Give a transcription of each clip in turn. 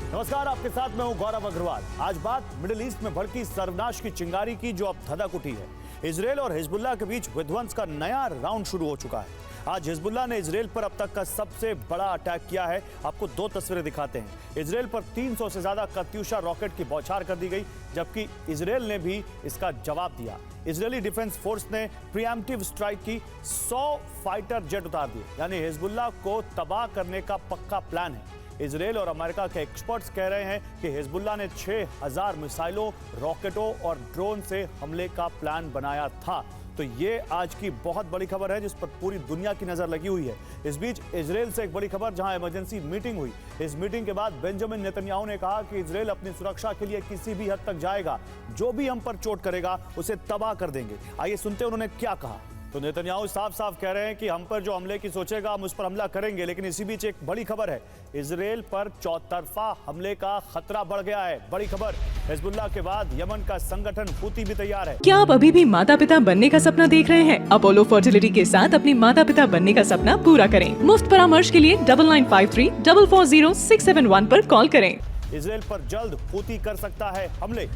नमस्कार, आपके साथ मैं हूं गौरव अग्रवाल। आज बात मिडिल ईस्ट में भड़की सर्वनाश की चिंगारी की, जो अब धधक उठी है। इजरायल और हिजबुल्लाह के बीच विध्वंस का नया राउंड शुरू हो चुका है। आज हिजबुल्लाह ने इजरायल पर अब तक का सबसे बड़ा अटैक किया है। आपको दो तस्वीरें दिखाते हैं। इजरायल पर 300 से ज्यादा कत्यूशा रॉकेट की बौछार कर दी गई, जबकि इजरायल ने भी इसका जवाब दिया। इजरायली डिफेंस फोर्स ने प्रीएम्प्टिव स्ट्राइक की, 100 फाइटर जेट उतार दिए। यानी हिजबुल्लाह को तबाह करने का पक्का प्लान है। इजरायल और अमेरिका के एक्सपर्ट्स कह रहे हैं कि हिजबुल्लाह ने 6000 मिसाइलों, रॉकेटों और ड्रोन से हमले का प्लान बनाया था। तो ये आज की बहुत बड़ी खबर है, जिस पर पूरी दुनिया की नजर लगी हुई है। इस बीच इजरायल से एक बड़ी खबर, जहां इमरजेंसी मीटिंग हुई। इस मीटिंग के बाद बेंजामिन नेतन्याहू ने कहा कि इजरायल अपनी सुरक्षा के लिए किसी भी हद तक जाएगा। जो भी हम पर चोट करेगा उसे तबाह कर देंगे। आइए सुनते हैं उन्होंने क्या कहा। तो नेतन्याहू साफ साफ कह रहे हैं कि हम पर जो हमले की सोचेगा हम उस पर हमला करेंगे। लेकिन इसी बीच एक बड़ी खबर है, इजरायल पर चौतरफा हमले का खतरा बढ़ गया है। बड़ी खबर, हिजबुल्लाह के बाद यमन का संगठन हूती भी तैयार है। क्या आप अभी भी माता पिता बनने का सपना देख रहे हैं? अपोलो फर्टिलिटी के साथ अपनी माता पिता बनने का सपना पूरा करें। मुफ्त परामर्श के लिए 9953440671 पर कॉल करें। इजरायल पर जल्द हूती कर सकता है हमले।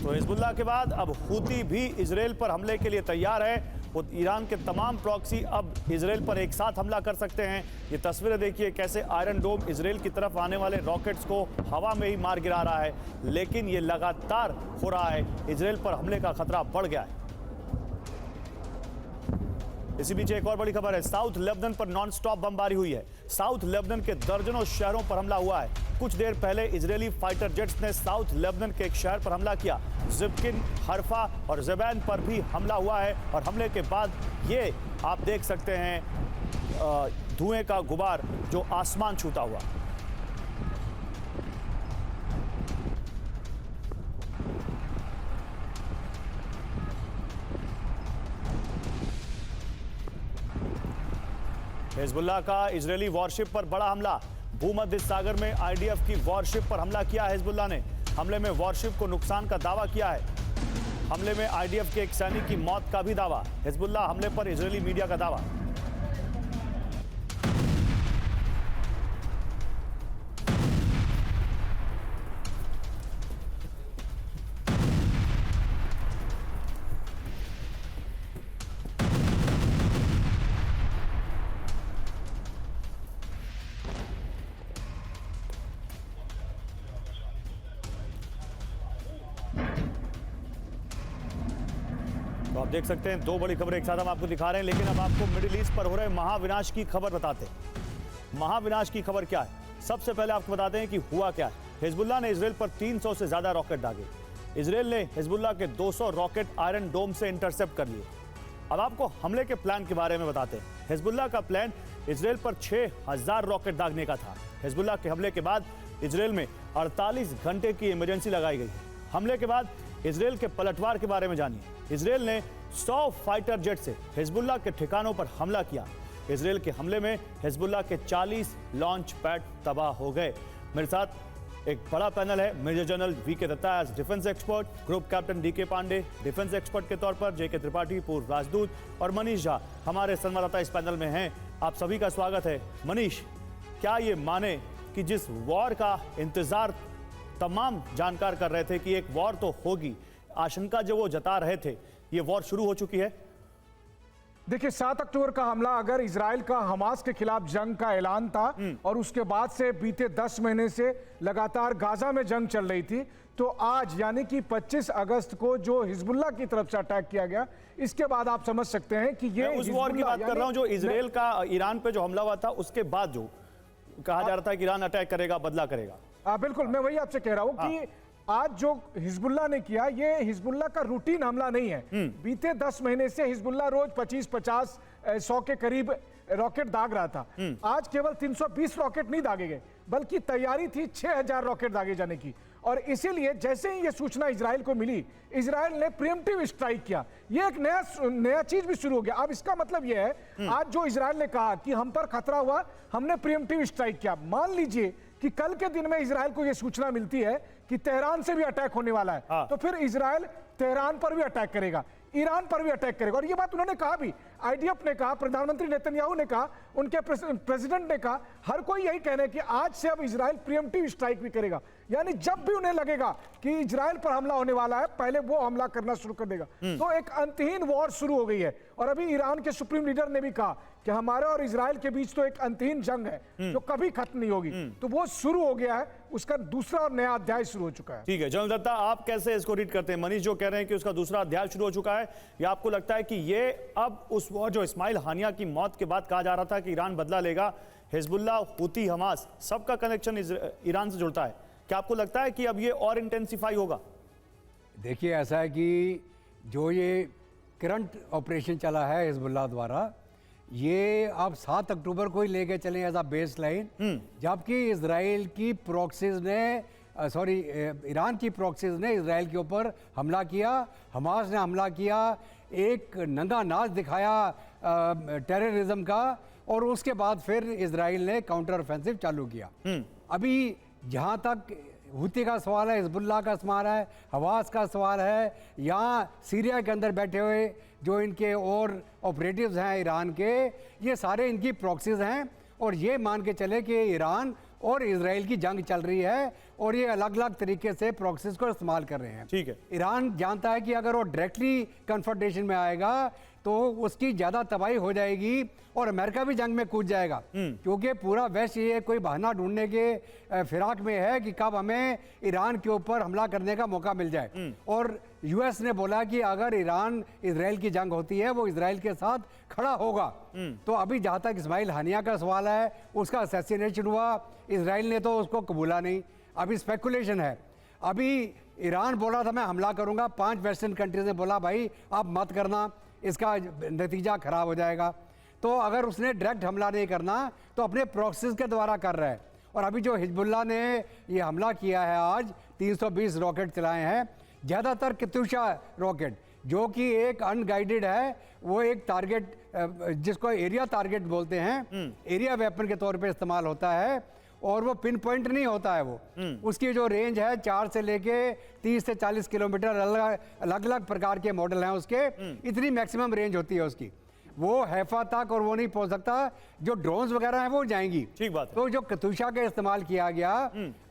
तो हिजबुल्लाह के बाद अब हूती भी इजरायल पर हमले के लिए तैयार है। वो ईरान के तमाम प्रॉक्सी अब इजरायल पर एक साथ हमला कर सकते हैं। ये तस्वीरें देखिए कैसे आयरन डोम इजरायल की तरफ आने वाले रॉकेट्स को हवा में ही मार गिरा रहा है। लेकिन ये लगातार हो रहा है, इजरायल पर हमले का खतरा बढ़ गया है। इसी बीच एक और बड़ी खबर है, साउथ लेबनान पर नॉन स्टॉप बमबारी हुई है। साउथ लेबनान के दर्जनों शहरों पर हमला हुआ है। कुछ देर पहले इजरायली फाइटर जेट्स ने साउथ लेबनान के एक शहर पर हमला किया। जिब्किन, हरफा और ज़ेबैन पर भी हमला हुआ है। और हमले के बाद ये आप देख सकते हैं धुएं का गुबार जो आसमान छूता हुआ। हिजबुल्लाह का इजरायली वॉरशिप पर बड़ा हमला। भूमध्य सागर में आईडीएफ की वॉरशिप पर हमला किया है हिजबुल्लाह ने। हमले में वॉरशिप को नुकसान का दावा किया है। हमले में आईडीएफ के एक सैनिक की मौत का भी दावा। हिजबुल्लाह हमले पर इजरायली मीडिया का दावा। तो आप देख सकते हैं दो बड़ी खबरें एक साथ हम आपको दिखा रहे हैं। लेकिन अब आपको मिडिल ईस्ट पर हो रहे महाविनाश की खबर बताते हैं। महाविनाश की खबर क्या है, सबसे पहले आपको बताते हैं कि हुआ क्या है। हिजबुल्लाह ने इजरायल पर 300 से ज्यादा रॉकेट दागे। इजरायल ने हिजबुल्लाह के 200 रॉकेट आयरन डोम से इंटरसेप्ट कर लिए। अब आपको हमले के प्लान के बारे में बताते हैं। हिजबुल्लाह का प्लान इजरायल पर 6000 रॉकेट दागने का था। हिजबुल्लाह के हमले के बाद इजरायल में 48 घंटे की इमरजेंसी लगाई गई है। हमले के बाद इजरायल के पलटवार के बारे में जानिए। इजरायल ने 100 फाइटर जेट से हिजबुल्लाह के ठिकानों पर हमला किया। इजरायल के हमले में हिजबुल्लाह के 40 लॉन्च पैड तबाह हो गए। मेरे साथ एक बड़ा पैनल है। Major general VK Dutta as defence expert, group captain DK Pandey defence expert के तौर पर, जेके त्रिपाठी पूर्व राजदूत और मनीष झा हमारे संवाददाता इस पैनल में हैं। आप सभी का स्वागत है। मनीष, क्या ये माने कि जिस वॉर का इंतजार तमाम जानकार कर रहे थे कि एक वॉर तो होगी, आशंका जो वो जता रहे थे, ये वॉर शुरू हो चुकी है? देखिए, 7 अक्टूबर का हमला अगर इजराइल का हमास के खिलाफ जंग का ऐलान था और उसके बाद से बीते 10 महीने से लगातार गाजा में जंग चल रही थी, तो आज यानी कि 25 अगस्त को जो हिजबुल्लाह की तरफ से अटैक किया गया, इसके बाद आप समझ सकते हैं कि ये उस वॉर की बात कर रहा हूं जो इजराइल का ईरान पे जो हमला हुआ था उसके बाद जो कहा जा रहा था कि ईरान अटैक करेगा, बदला करेगा। बिल्कुल, मैं वही आपसे कह रहा हूं कि आज जो हिजबुल्लाह ने किया, ये हिजबुल्लाह का रूटीन हमला नहीं है। बीते 10 महीने से हिजबुल्लाह रोज 25-50, 100 के करीब रॉकेट दाग रहा था। आज केवल 320 रॉकेट नहीं दागे गए, बल्कि तैयारी थी 6000 रॉकेट दागे जाने की। और इसीलिए जैसे ही ये सूचना इजराइल को मिली, इजराइल ने प्रीएम्प्टिव स्ट्राइक किया। ये एक नया चीज भी शुरू हो गया। अब इसका मतलब ये है, आज जो इजराइल ने कहा कि हम पर खतरा हुआ, हमने प्रीएम्प्टिव स्ट्राइक किया। मान लीजिए कि कल के दिन में इजराइल को यह सूचना मिलती है कि तेहरान से भी अटैक होने वाला है, तो फिर इजराइल तेहरान पर भी अटैक करेगा। ईरान पर भी अटैक करेगा। और ये बात उन्होंने कहा भी, आईडीएफ ने कहा, प्रधानमंत्री नेतन्याहू ने कहा, उनके प्रेसिडेंट ने कहा, हर कोई यही कह रहे हैं कि आज से अब इजराइल प्रीएम्प्टिव स्ट्राइक भी करेगा। यानी जब भी उन्हें लगेगा कि इजराइल पर हमला होने वाला है, पहले वो हमला करना शुरू कर देगा। तो एक अंतहीन वॉर शुरू हो गई है। और अभी ईरान के सुप्रीम लीडर ने भी कहा कि हमारे और इजराइल के बीच तो एक अंतहीन जंग है जो कभी खत्म नहीं होगी। तो वो शुरू हो गया है, उसका दूसरा और नया अध्याय शुरू हो चुका है। ठीक है जनरल दत्ता, आप कैसे इसको रीड करते हैं? मनीष जो कह रहे हैं कि उसका दूसरा अध्याय शुरू हो चुका है, या आपको लगता है कि ये अब उस वॉर जो इस्माइल हानिया की मौत के बाद कहा जा रहा था कि ईरान बदला लेगा, हिजबुल्ला, हुती, हमास, सबका कनेक्शन ईरान से जुड़ता है, क्या आपको लगता है कि अब ये और इंटेंसिफाई होगा? देखिए, ऐसा है कि जो ये करंट ऑपरेशन चला है हिजबुल्ला द्वारा, ये अब 7 अक्टूबर को ही लेके चले एज अ बेस लाइन, जबकि इजराइल की प्रॉक्सीज ने ईरान की प्रॉक्सीज ने इजराइल के ऊपर हमला किया, हमास ने हमला किया, एक नंगा नाच दिखाया टेररिज्म का, और उसके बाद फिर इजराइल ने काउंटर ऑफेंसिव चालू किया। अभी जहाँ तक हुती का सवाल है, हिजबुल्ला का सवाल है, हवास का सवाल है, यहाँ सीरिया के अंदर बैठे हुए जो इनके और ऑपरेटिव्स हैं ईरान के, ये सारे इनकी प्रॉक्सीज हैं। और ये मान के चले कि ईरान और इजराइल की जंग चल रही है और ये अलग अलग तरीके से प्रॉक्सीज को इस्तेमाल कर रहे हैं। ठीक है। ईरान जानता है कि अगर वो डायरेक्टली कन्फ्रंटेशन में आएगा तो उसकी ज़्यादा तबाही हो जाएगी और अमेरिका भी जंग में कूद जाएगा, क्योंकि पूरा वेस्ट ये कोई बहाना ढूंढने के फिराक में है कि कब हमें ईरान के ऊपर हमला करने का मौका मिल जाए। और यूएस ने बोला कि अगर ईरान इजराइल की जंग होती है वो इजराइल के साथ खड़ा होगा। तो अभी जहाँ तक इस्माइल हानिया का सवाल है, उसका असैसिनेशन हुआ, इजराइल ने तो उसको कबूला नहीं, अभी स्पेकुलेशन है। अभी ईरान बोला था मैं हमला करूंगा, 5 वेस्टर्न कंट्रीज ने बोला भाई आप मत करना, इसका नतीजा खराब हो जाएगा। तो अगर उसने डायरेक्ट हमला नहीं करना तो अपने प्रॉक्सीज के द्वारा कर रहा है। और अभी जो हिजबुल्ला ने ये हमला किया है, आज 320 रॉकेट चलाए हैं, ज़्यादातर कत्यूशा रॉकेट, जो कि एक अनगाइडेड है, वो एक टारगेट जिसको एरिया टारगेट बोलते हैं, एरिया वेपन के तौर पे इस्तेमाल होता है, और वो पिन पॉइंट नहीं होता है। वो उसकी जो रेंज है 4 से लेके 30 से 40 किलोमीटर, अलग अलग प्रकार के मॉडल हैं उसके, इतनी मैक्सिमम रेंज होती है उसकी। वो हैफा तक और वो नहीं पहुंच सकता, जो ड्रोन्स वगैरह हैं वो जाएंगी। ठीक बात है। तो जो कतूशा का इस्तेमाल किया गया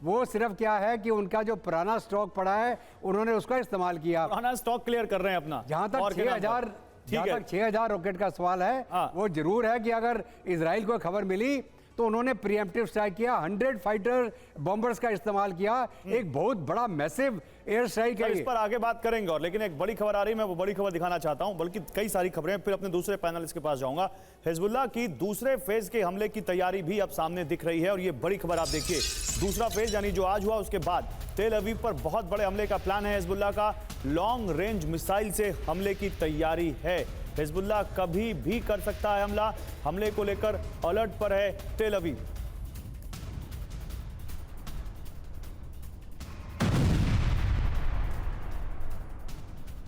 वो सिर्फ क्या है कि उनका जो पुराना स्टॉक पड़ा है उन्होंने उसका इस्तेमाल किया। पुराना स्टॉक क्लियर कर रहे हैं अपना। जहां तक 6,000 रॉकेट का सवाल है, वो जरूर है कि अगर इजराइल को खबर मिली तो उन्होंने प्रीएम्प्टिव स्ट्राइक किया, 100 फाइटर बॉम्बर्स का इस्तेमाल किया, एक बहुत बड़ा मैसिव एयर स्ट्राइक है। इस पर आगे बात करेंगे, और लेकिन एक बड़ी खबर आ रही है, मैं वो बड़ी खबर दिखाना चाहता हूं, बल्कि कई सारी खबरें, फिर अपने दूसरे पैनलिस्ट के पास जाऊंगा। हिजबुल्लाह की दूसरे फेज के हमले की तैयारी भी अब सामने दिख रही है, और ये बड़ी खबर आप देखिए, दूसरा फेज यानी जो आज हुआ उसके बाद तेल अवीव पर बहुत बड़े हमले का प्लान है हिजबुल्लाह का। लॉन्ग रेंज मिसाइल से हमले की तैयारी है। हिजबुल्लाह कभी भी कर सकता है हमला, हमले को लेकर अलर्ट पर है तेल अवीव।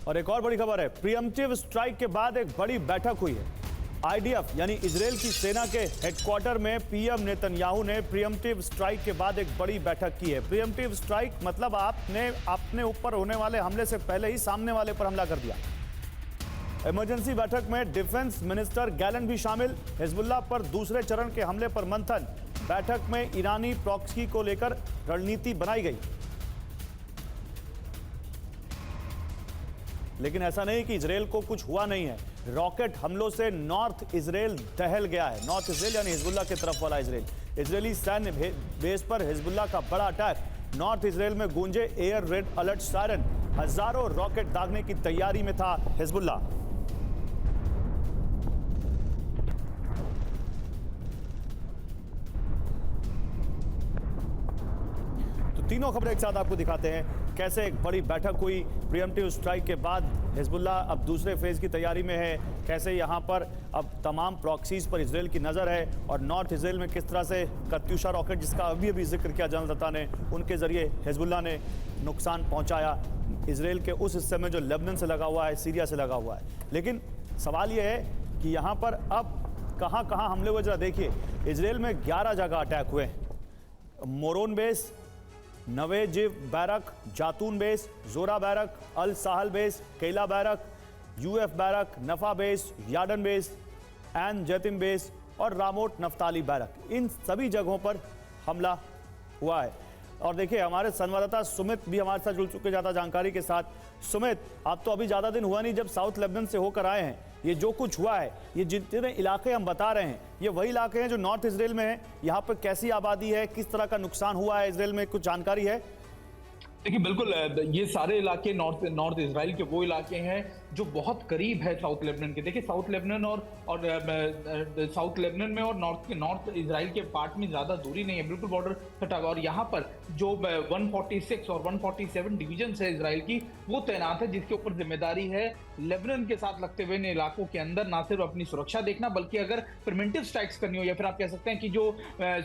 और एक और बड़ी खबर है, प्रीएम्प्टिव स्ट्राइक के बाद एक बड़ी बैठक हुई है। आईडीएफ यानी इजराइल की सेना के हेडक्वार्टर में पीएम नेतन्याहू ने प्रीएम्प्टिव स्ट्राइक के बाद एक बड़ी बैठक की है। प्रीएम्प्टिव स्ट्राइक मतलब आपने अपने ऊपर होने वाले हमले से पहले ही सामने वाले पर हमला कर दिया। इमरजेंसी बैठक में डिफेंस मिनिस्टर गैलेंट भी शामिल। हिजबुल्लाह पर दूसरे चरण के हमले पर मंथन। बैठक में ईरानी प्रॉक्सी को लेकर रणनीति बनाई गई। लेकिन ऐसा नहीं कि इजराइल को कुछ हुआ नहीं है। रॉकेट हमलों से नॉर्थ इजराइल दहल गया है। नॉर्थ इजराइल यानी हिजबुल्लाह की तरफ वाला इजराइल। इजरायली सैन्य बेस पर हिजबुल्लाह का बड़ा अटैक। नॉर्थ इजराइल में गूंजे एयर रेड अलर्ट सायरन। हजारों रॉकेट दागने की तैयारी में था हिजबुल्लाह। तीनों खबरें एक साथ आपको दिखाते हैं, कैसे एक बड़ी बैठक हुई प्रीएम्प्टिव स्ट्राइक के बाद। हिजबुल्लाह अब दूसरे फेज की तैयारी में है, कैसे यहां पर अब तमाम प्रॉक्सीज पर इजराइल की नज़र है, और नॉर्थ इजराइल में किस तरह से कत्यूशा रॉकेट, जिसका अभी जिक्र किया जनरल दत्ता ने, उनके जरिए हिजबुल्लाह ने नुकसान पहुंचाया इजराइल के उस हिस्से में जो लेबनान से लगा हुआ है, सीरिया से लगा हुआ है। लेकिन सवाल यह है कि यहाँ पर अब कहाँ कहाँ हमले हुए, जरा देखिए। इजराइल में 11 जगह अटैक हुए। मोरोन बेस, नवेजिव बैरक, जातून बेस, जोरा बैरक, अल साहल बेस, केला बैरक, यूएफ बैरक, नफा बेस, यार्डन बेस, एन जैतिम बेस और रामोट नफ्ताली बैरक, इन सभी जगहों पर हमला हुआ है। और देखिए हमारे संवाददाता सुमित भी हमारे साथ जुड़ चुके ज़्यादा जानकारी के साथ। सुमित, आप तो अभी ज़्यादा दिन हुआ नहीं जब साउथ लेबनान से होकर आए हैं, ये जो कुछ हुआ है, ये जितने इलाके हम बता रहे हैं, ये वही इलाके हैं जो नॉर्थ इजराइल में हैं। यहाँ पर कैसी आबादी है, किस तरह का नुकसान हुआ है इजराइल में, कुछ जानकारी है? देखिए बिल्कुल, ये सारे इलाके नॉर्थ इजराइल के वो इलाके हैं जो बहुत करीब है साउथ लेबनान के। देखिए साउथ लेबनान और साउथ लेबनान में और नॉर्थ इजराइल के पार्ट में ज्यादा दूरी नहीं है, बिल्कुल बॉर्डर सटा हुआ। और यहाँ पर जो 146 और 147 डिवीजन है इजराइल की, वो तैनात है, जिसके ऊपर जिम्मेदारी है लेबनान के साथ लगते हुए इन इलाकों के अंदर ना सिर्फ अपनी सुरक्षा देखना, बल्कि अगर प्रिवेंटिव स्ट्राइक्स करनी हो या फिर आप कह सकते हैं कि जो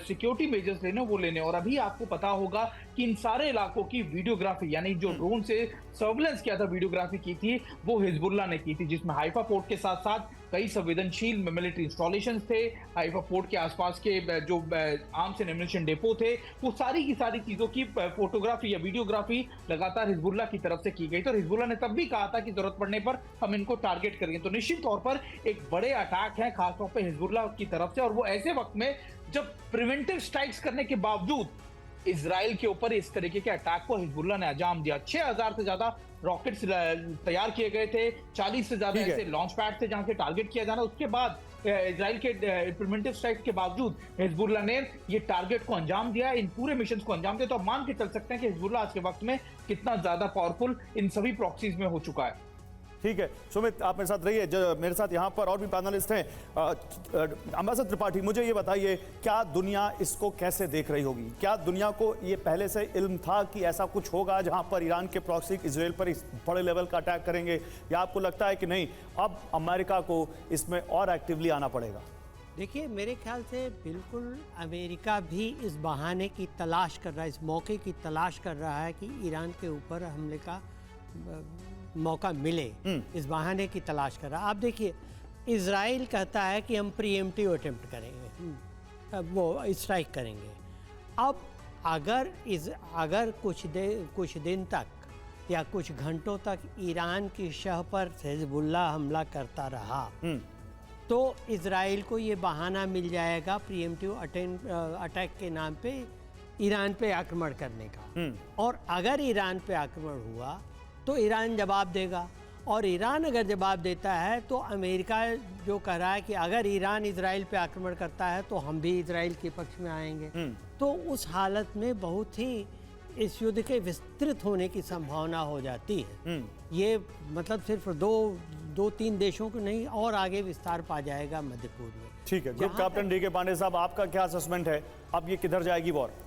सिक्योरिटी मेजर्स लेने वो लेने। और अभी आपको पता होगा कि इन सारे इलाकों की वीडियोग्राफी, यानी जो ड्रोन से सर्वेलेंस किया था, वीडियोग्राफी की थी, वो हिजबुल्लाह ने की थी, जिसमें हाइफा पोर्ट के साथ साथ कई संवेदनशील मिलिट्री इंस्टॉलेशंस थे। हाइफा पोर्ट के आसपास के जो आर्म्स एंड एम्युनिशन डेपो थे, वो सारी की सारी चीजों की फोटोग्राफी या वीडियोग्राफी लगातार हिजबुल्लाह की तरफ से की गई। तो हिजबुल्लाह ने तब भी कहा था कि जरूरत पड़ने पर हम इनको टारगेट करेंगे। तो निश्चित तौर पर एक बड़े अटैक है खासतौर पर हिजबुल्लाह की तरफ से, और वो ऐसे वक्त में जब प्रिवेंटिव स्ट्राइक्स करने के बावजूद इजराइल के ऊपर इस तरीके के अटैक को हिजबुल्लाह ने अंजाम दिया। 6000 से ज्यादा रॉकेट्स तैयार किए गए थे, 40 से ज्यादा ऐसे लॉन्च पैड थे जहां से टारगेट किया जाना। उसके बाद इजराइल के प्रिवेंटिव स्ट्राइक के बावजूद हिजबुल्लाह ने ये टारगेट को अंजाम दिया, इन पूरे मिशन को अंजाम दिया। तो आप मान के चल सकते हैं कि हिजबुल्लाह आज के वक्त में कितना ज्यादा पावरफुल इन सभी प्रॉक्सीज में हो चुका है। ठीक है सुमित, आप मेरे साथ रहिए। जो मेरे साथ यहाँ पर और भी पैनलिस्ट हैं, अंबासद त्रिपाठी, मुझे ये बताइए क्या दुनिया इसको कैसे देख रही होगी? क्या दुनिया को ये पहले से इल्म था कि ऐसा कुछ होगा जहाँ पर ईरान के प्रॉक्सी इजराइल पर इस बड़े लेवल का अटैक करेंगे, या आपको लगता है कि नहीं अब अमेरिका को इसमें और एक्टिवली आना पड़ेगा? देखिए मेरे ख्याल से बिल्कुल अमेरिका भी इस बहाने की तलाश कर रहा है, इस मौके की तलाश कर रहा है कि ईरान के ऊपर हमले का मौका मिले, इस बहाने की तलाश कर रहा है। आप देखिए इजराइल कहता है कि हम प्रीएम्प्टिव अटेम्प्ट करेंगे, वो स्ट्राइक करेंगे। अब अगर कुछ दिन तक या कुछ घंटों तक ईरान की शह पर हिजबुल्लाह हमला करता रहा तो इजराइल को ये बहाना मिल जाएगा प्रीएम्प्टिव अटैक के नाम पे ईरान पे आक्रमण करने का। और अगर ईरान पे आक्रमण हुआ तो ईरान जवाब देगा, और ईरान अगर जवाब देता है तो अमेरिका जो कह रहा है कि अगर ईरान इजराइल पे आक्रमण करता है तो हम भी इजराइल के पक्ष में आएंगे। तो उस हालत में बहुत ही इस युद्ध के विस्तृत होने की संभावना हो जाती है। ये मतलब सिर्फ दो तीन देशों को नहीं, और आगे विस्तार पा जाएगा मध्य पूर्व में। ठीक है, ग्रुप कैप्टन डी के पांडे साहब, आपका क्या असेसमेंट है? अब ये किधर जाएगी वॉर?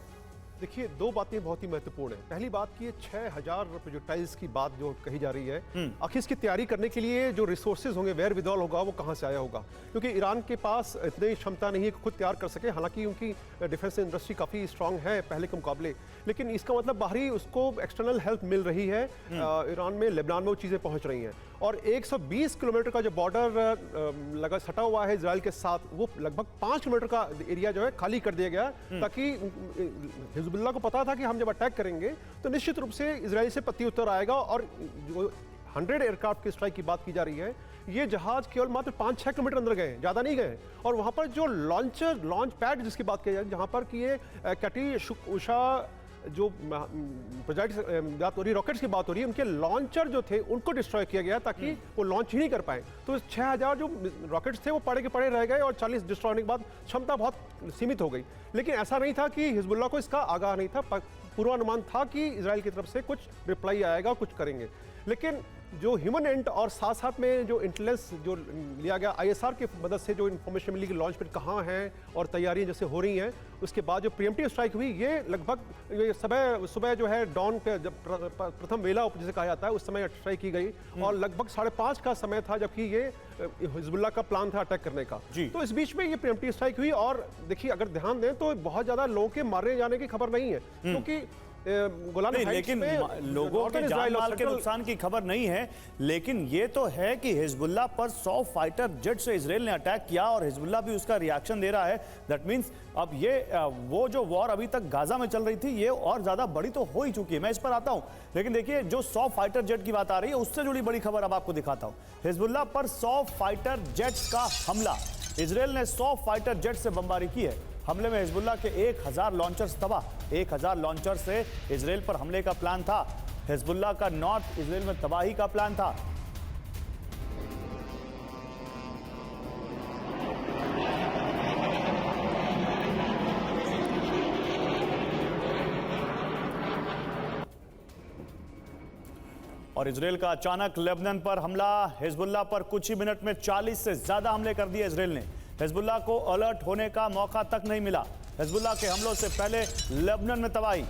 देखिए दो बातें बहुत ही महत्वपूर्ण है। पहली बात की 6000 प्रोजेक्टाइल्स की बात जो कही जा रही है, आखिर इसकी तैयारी करने के लिए जो रिसोर्सेज होंगे, वेयर विदॉल होगा, वो कहाँ से आया होगा? क्योंकि ईरान के पास इतनी क्षमता नहीं है कि खुद तैयार कर सके। हालांकि उनकी डिफेंस इंडस्ट्री काफ़ी स्ट्रांग है पहले के मुकाबले, लेकिन इसका मतलब बाहरी उसको एक्सटर्नल हेल्प मिल रही है। ईरान में, लेबनान में वो चीज़ें पहुँच रही हैं। और 120 किलोमीटर का जो बॉर्डर लगा सटा हुआ है इजराइल के साथ, वो लगभग 5 किलोमीटर का एरिया जो है खाली कर दिया गया, ताकि हिजबुल्लाह को पता था कि हम जब अटैक करेंगे तो निश्चित रूप से इजराइल से प्रति उत्तर आएगा। और जो 100 एयरक्राफ्ट की स्ट्राइक की बात की जा रही है, ये जहाज केवल मात्र 5-6 किलोमीटर अंदर गए, ज़्यादा नहीं गए। और वहाँ पर जो लॉन्च पैड जिसकी बात की जाए, जहाँ पर कि ये कैटी उषा जो प्रोजेक्ट बात हो रही, रॉकेट्स की बात हो रही है, उनके लॉन्चर जो थे उनको डिस्ट्रॉय किया गया ताकि वो लॉन्च ही नहीं कर पाए। तो 6000 जो रॉकेट्स थे वो पड़े के पड़े रह गए, और 40 डिस्ट्रॉय होने के बाद क्षमता बहुत सीमित हो गई। लेकिन ऐसा नहीं था कि हिजबुल्लाह को इसका आगाह नहीं था, पूर्वानुमान था कि इजराइल की तरफ से कुछ रिप्लाई आएगा, कुछ करेंगे। लेकिन जो ह्यूमन एंड और साथ साथ में जो इंटेलिजेंस जो लिया गया ISR की मदद से जो इन्फॉर्मेशन मिली कि लॉन्च पैड कहाँ है और तैयारियां जैसे हो रही हैं, उसके बाद जो प्रीएम्प्टिव स्ट्राइक हुई, ये लगभग सुबह जो है डॉन के जब प्रथम वेला जिसे कहा जाता है, उस समय स्ट्राइक की गई। और लगभग 5:30 का समय था, जबकि ये हिजबुल्लाह का प्लान था अटैक करने का। जी। तो इस बीच में ये प्रीएम्प्टिव स्ट्राइक हुई और देखिए अगर ध्यान दें तो बहुत ज्यादा लोगों के मारने जाने की खबर नहीं है, क्योंकि गोलान नहीं, हाइट्स लेकिन में लोगों के नॉर्दर्न जान इजराइल और माल के सेंट्रल- नुकसान की खबर नहीं है, लेकिन ये तो है कि हिजबुल्लाह पर 100 फाइटर जेट से इजराइल ने अटैक किया और हिजबुल्लाह भी उसका रिएक्शन दे रहा है। दैट मींस अब ये वो जो वॉर अभी तक गाजा में चल रही थी ये और ज्यादा बड़ी तो हो ही चुकी है। मैं इस पर आता हूं, लेकिन देखिए जो 100 फाइटर जेट की बात आ रही है उससे जुड़ी बड़ी खबर अब आपको दिखाता हूं। हिजबुल्लाह पर 100 फाइटर जेट्स का हमला, इजराइल ने 100 फाइटर जेट से बमबारी की है। हमले में हिजबुल्लाह के 1000 लॉन्चर्स तबाह। 1000 लॉन्चर से इजराइल पर हमले का प्लान था। हिजबुल्लाह का नॉर्थ इजराइल में तबाही का प्लान था। और इजराइल का अचानक लेबनान पर हमला, हिजबुल्लाह पर कुछ ही मिनट में 40 से ज्यादा हमले कर दिए इजराइल ने। हिजबुल्लाह को अलर्ट होने का मौका तक नहीं मिला। हिजबुल्लाह के हमलों से पहले लेबनान में तबाही।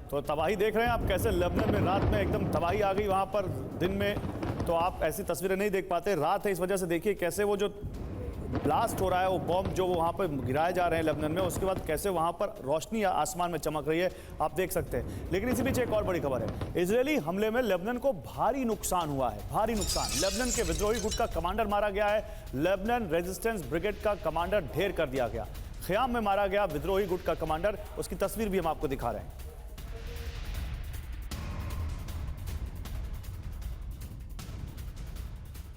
तो तबाही देख रहे हैं आप कैसे लेबनान में रात में एकदम तबाही आ गई। वहां पर दिन में तो आप ऐसी तस्वीरें नहीं देख पाते, रात है इस वजह से देखिए कैसे वो जो ब्लास्ट हो रहा है, वो बॉम्ब जो वहां पर गिराए जा रहे हैं लेबनान में, उसके बाद कैसे वहां पर रोशनी आसमान में चमक रही है आप देख सकते हैं। लेकिन इसी बीच एक और बड़ी खबर है, इजरायली हमले में लेबनान को भारी नुकसान हुआ है, भारी नुकसान। लेबनान के विद्रोही गुट का कमांडर मारा गया है। लेबनान रेजिस्टेंस ब्रिगेड का कमांडर ढेर कर दिया गया। ख्याम में मारा गया विद्रोही गुट का कमांडर, उसकी तस्वीर भी हम आपको दिखा रहे हैं।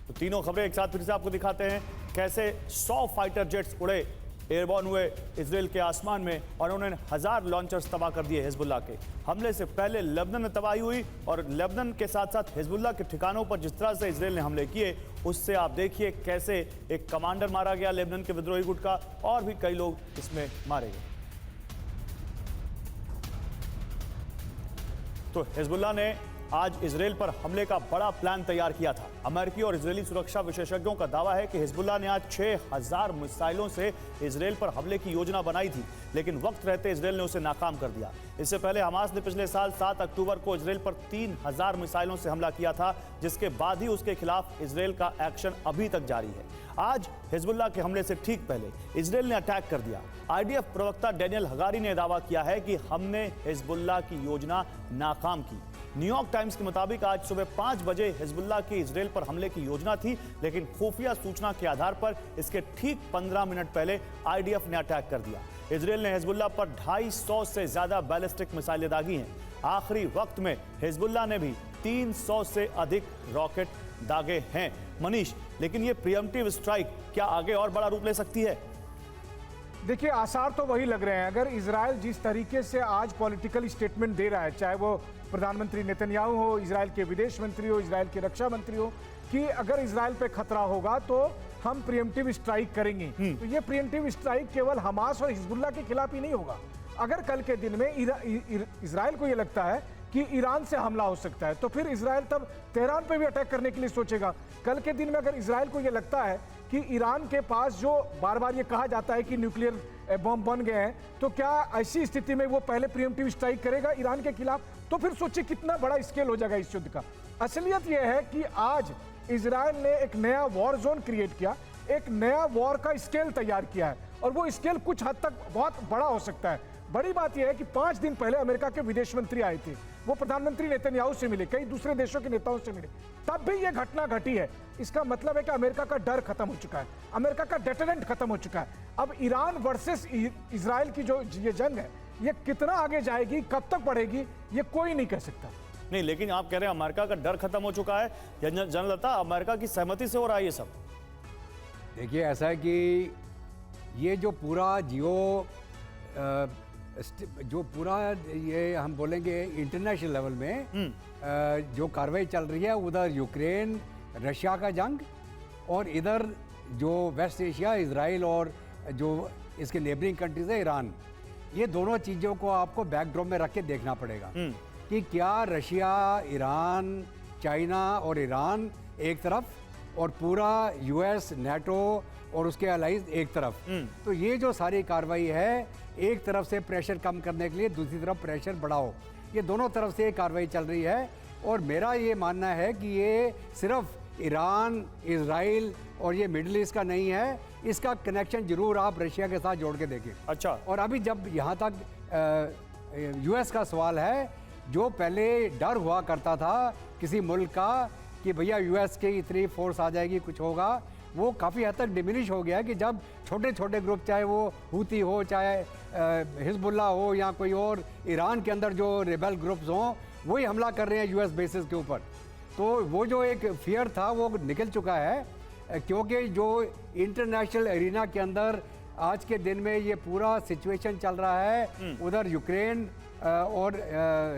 तो तीनों खबरें एक साथ फिर से आपको दिखाते हैं कैसे 100 फाइटर जेट्स उड़े, एयरबॉर्न हुए इजराइल के आसमान में और उन्होंने 1000 लॉन्चर्स तबाह कर दिए। हिजबुल्लाह के हमले से पहले लेबनान में तबाही हुई और लेबनान के साथ साथ हिजबुल्लाह के ठिकानों पर जिस तरह से इजराइल ने हमले किए उससे आप देखिए कैसे एक कमांडर मारा गया लेबनान के विद्रोही गुट का और भी कई लोग इसमें मारे गए। तो हिजबुल्लाह ने आज इजराइल पर हमले का बड़ा प्लान तैयार किया था। अमेरिकी और इजरायली सुरक्षा विशेषज्ञों का दावा है कि हिजबुल्लाह ने आज 6000 मिसाइलों से इजराइल पर हमले की योजना बनाई थी, लेकिन वक्त रहते इजराइल ने उसे नाकाम कर दिया। इससे पहले हमास ने पिछले साल 7 अक्टूबर को इजराइल पर 3000 मिसाइलों से हमला किया था, जिसके बाद ही उसके खिलाफ इजराइल का एक्शन अभी तक जारी है। आज हिजबुल्लाह के हमले से ठीक पहले इजराइल ने अटैक कर दिया। आईडीएफ प्रवक्ता डेनियल हगारी ने दावा किया है कि हमने हिजबुल्लाह की योजना नाकाम की। न्यूयॉर्क टाइम्स के मुताबिक आज सुबह 5 बजे हिजबुल्लाह की इजराइल पर हमले की योजना थी, लेकिन खुफिया सूचना के आधार पर इसके ठीक 15 मिनट पहले आईडीएफ ने अटैक कर दिया। इजराइल ने हिजबुल्लाह पर 250 से ज्यादा बैलिस्टिक मिसाइलें दागी हैं। आखिरी वक्त में हिजबुल्लाह ने भी 300 से अधिक रॉकेट दागे हैं। मनीष, लेकिन ये प्रीएम्प्टिव स्ट्राइक क्या आगे और बड़ा रूप ले सकती है? देखिए, आसार तो वही लग रहे हैं। अगर इजराइल जिस तरीके से आज पॉलिटिकल स्टेटमेंट दे रहा है, चाहे वो प्रधानमंत्री नेतन्याहू हो, इजराइल के विदेश मंत्री हो, इजराइल के रक्षा मंत्री हो, कि अगर इजराइल पे खतरा होगा तो हम प्रीएम्प्टिव स्ट्राइक करेंगे, तो ये प्रीएम्प्टिव स्ट्राइक केवल हमास और हिजबुल्लाह के खिलाफ ही नहीं होगा। अगर कल के दिन में इजराइल को ये लगता है कि ईरान से हमला हो सकता है, तो फिर इजराइल तब तेहरान पे भी अटैक करने के लिए सोचेगा। कल के दिन में अगर इजराइल को ये लगता है कि ईरान के पास जो बार बार ये कहा जाता है कि न्यूक्लियर बम बन गए हैं, तो क्या ऐसी स्थिति में वो पहले प्रीएम्प्टिव स्ट्राइक करेगा ईरान के खिलाफ? तो फिर सोचिए कितना बड़ा स्केल हो जाएगा इस युद्ध का। असलियत यह है कि आज इजराइल ने एक नया वॉर जोन क्रिएट किया, एक नया वॉर का स्केल तैयार किया है, और वो स्केल कुछ हद तक बहुत बड़ा हो सकता है। बड़ी बात यह है कि 5 दिन पहले अमेरिका के विदेश मंत्री आए थे, वो प्रधानमंत्री नेतन्याहू से मिले, कई दूसरे देशों के नेताओं से मिले, तब भी यह घटना घटी है। इसका मतलब है कि अमेरिका का डर खत्म हो चुका है, अमेरिका का डेटरेंट खत्म हो चुका है। अब ईरान वर्सेस इजराइल की जो ये जंग है, ये कितना आगे जाएगी, कब तक बढ़ेगी, ये कोई नहीं कह सकता। नहीं, लेकिन आप कह रहे हैं अमेरिका का डर खत्म हो चुका है, जनलता अमेरिका की सहमति से हो रहा है ये सब? देखिए, ऐसा है कि ये जो पूरा जो पूरा ये हम बोलेंगे इंटरनेशनल लेवल में जो कार्रवाई चल रही है, उधर यूक्रेन रशिया का जंग और इधर जो वेस्ट एशिया इजराइल और जो इसके नेबरिंग कंट्रीज है ईरान, ये दोनों चीज़ों को आपको बैकड्रॉप में रख के देखना पड़ेगा कि क्या रशिया, ईरान, चाइना और ईरान एक तरफ और पूरा यूएस, नेटो और उसके अलाइज एक तरफ। तो ये जो सारी कार्रवाई है, एक तरफ से प्रेशर कम करने के लिए दूसरी तरफ प्रेशर बढ़ाओ, ये दोनों तरफ से कार्रवाई चल रही है। और मेरा ये मानना है कि ये सिर्फ ईरान, इजराइल और ये मिडिल ईस्ट का नहीं है, इसका कनेक्शन जरूर आप रशिया के साथ जोड़ के देखें। अच्छा। और अभी जब यहाँ तक यूएस का सवाल है, जो पहले डर हुआ करता था किसी मुल्क का कि भैया यूएस की इतनी फोर्स आ जाएगी, कुछ होगा, वो काफ़ी हद तक डिमिनिश हो गया है कि जब छोटे छोटे ग्रुप, चाहे वो हूती हो, चाहे हिजबुल्ला हो या कोई और ईरान के अंदर जो रिबेल ग्रुप्स हों, वही हमला कर रहे हैं यूएस बेसिस के ऊपर। तो वो जो एक फियर था वो निकल चुका है, क्योंकि जो इंटरनेशनल एरिना के अंदर आज के दिन में ये पूरा सिचुएशन चल रहा है, उधर यूक्रेन और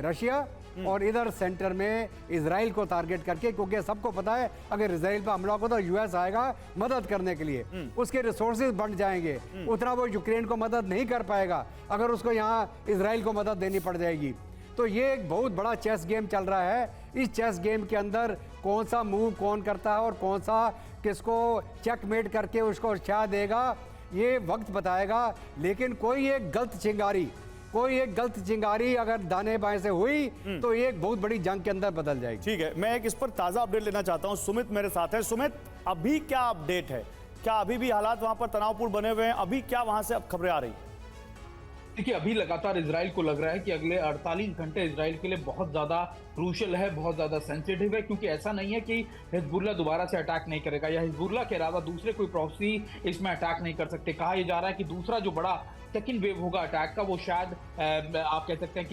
रशिया और इधर सेंटर में इजराइल को टारगेट करके, क्योंकि सबको पता है अगर इजराइल पर हमला होगा तो यूएस आएगा मदद करने के लिए, उसके रिसोर्सेज बढ़ जाएंगे, उतना वो यूक्रेन को मदद नहीं कर पाएगा अगर उसको यहाँ इजराइल को मदद देनी पड़ जाएगी। तो ये एक बहुत बड़ा चेस गेम चल रहा है। इस चेस गेम के अंदर कौन सा मूव कौन करता है और कौन सा किसको चेकमेट करके उसको छा देगा, ये वक्त बताएगा। लेकिन कोई एक गलत चिंगारी अगर दाने बाएं से हुई तो एक बहुत बड़ी जंग के अंदर बदल जाएगी। ठीक है, मैं एक इस पर ताजा अपडेट लेना चाहता हूं। सुमित मेरे साथ है। सुमित, अभी क्या अपडेट है? क्या अभी भी हालात वहां पर तनावपूर्ण बने हुए हैं? अभी क्या वहां से अब खबरें आ रही? देखिए, अभी लगातार इजराइल को लग रहा है कि अगले 48 घंटे इजराइल के लिए बहुत ज्यादा क्रूशियल है, बहुत ज्यादा सेंसिटिव है, क्योंकि ऐसा नहीं है कि हिजबुल्ला दोबारा से अटैक नहीं करेगा या हिजबुल्ला के अलावा दूसरे कोई प्रॉक्सी इसमें अटैक नहीं कर सकते। कहा यह जा रहा है कि दूसरा जो बड़ा सेकंड वेव होगा अटैक का, वो शायद आप कह सकते हैं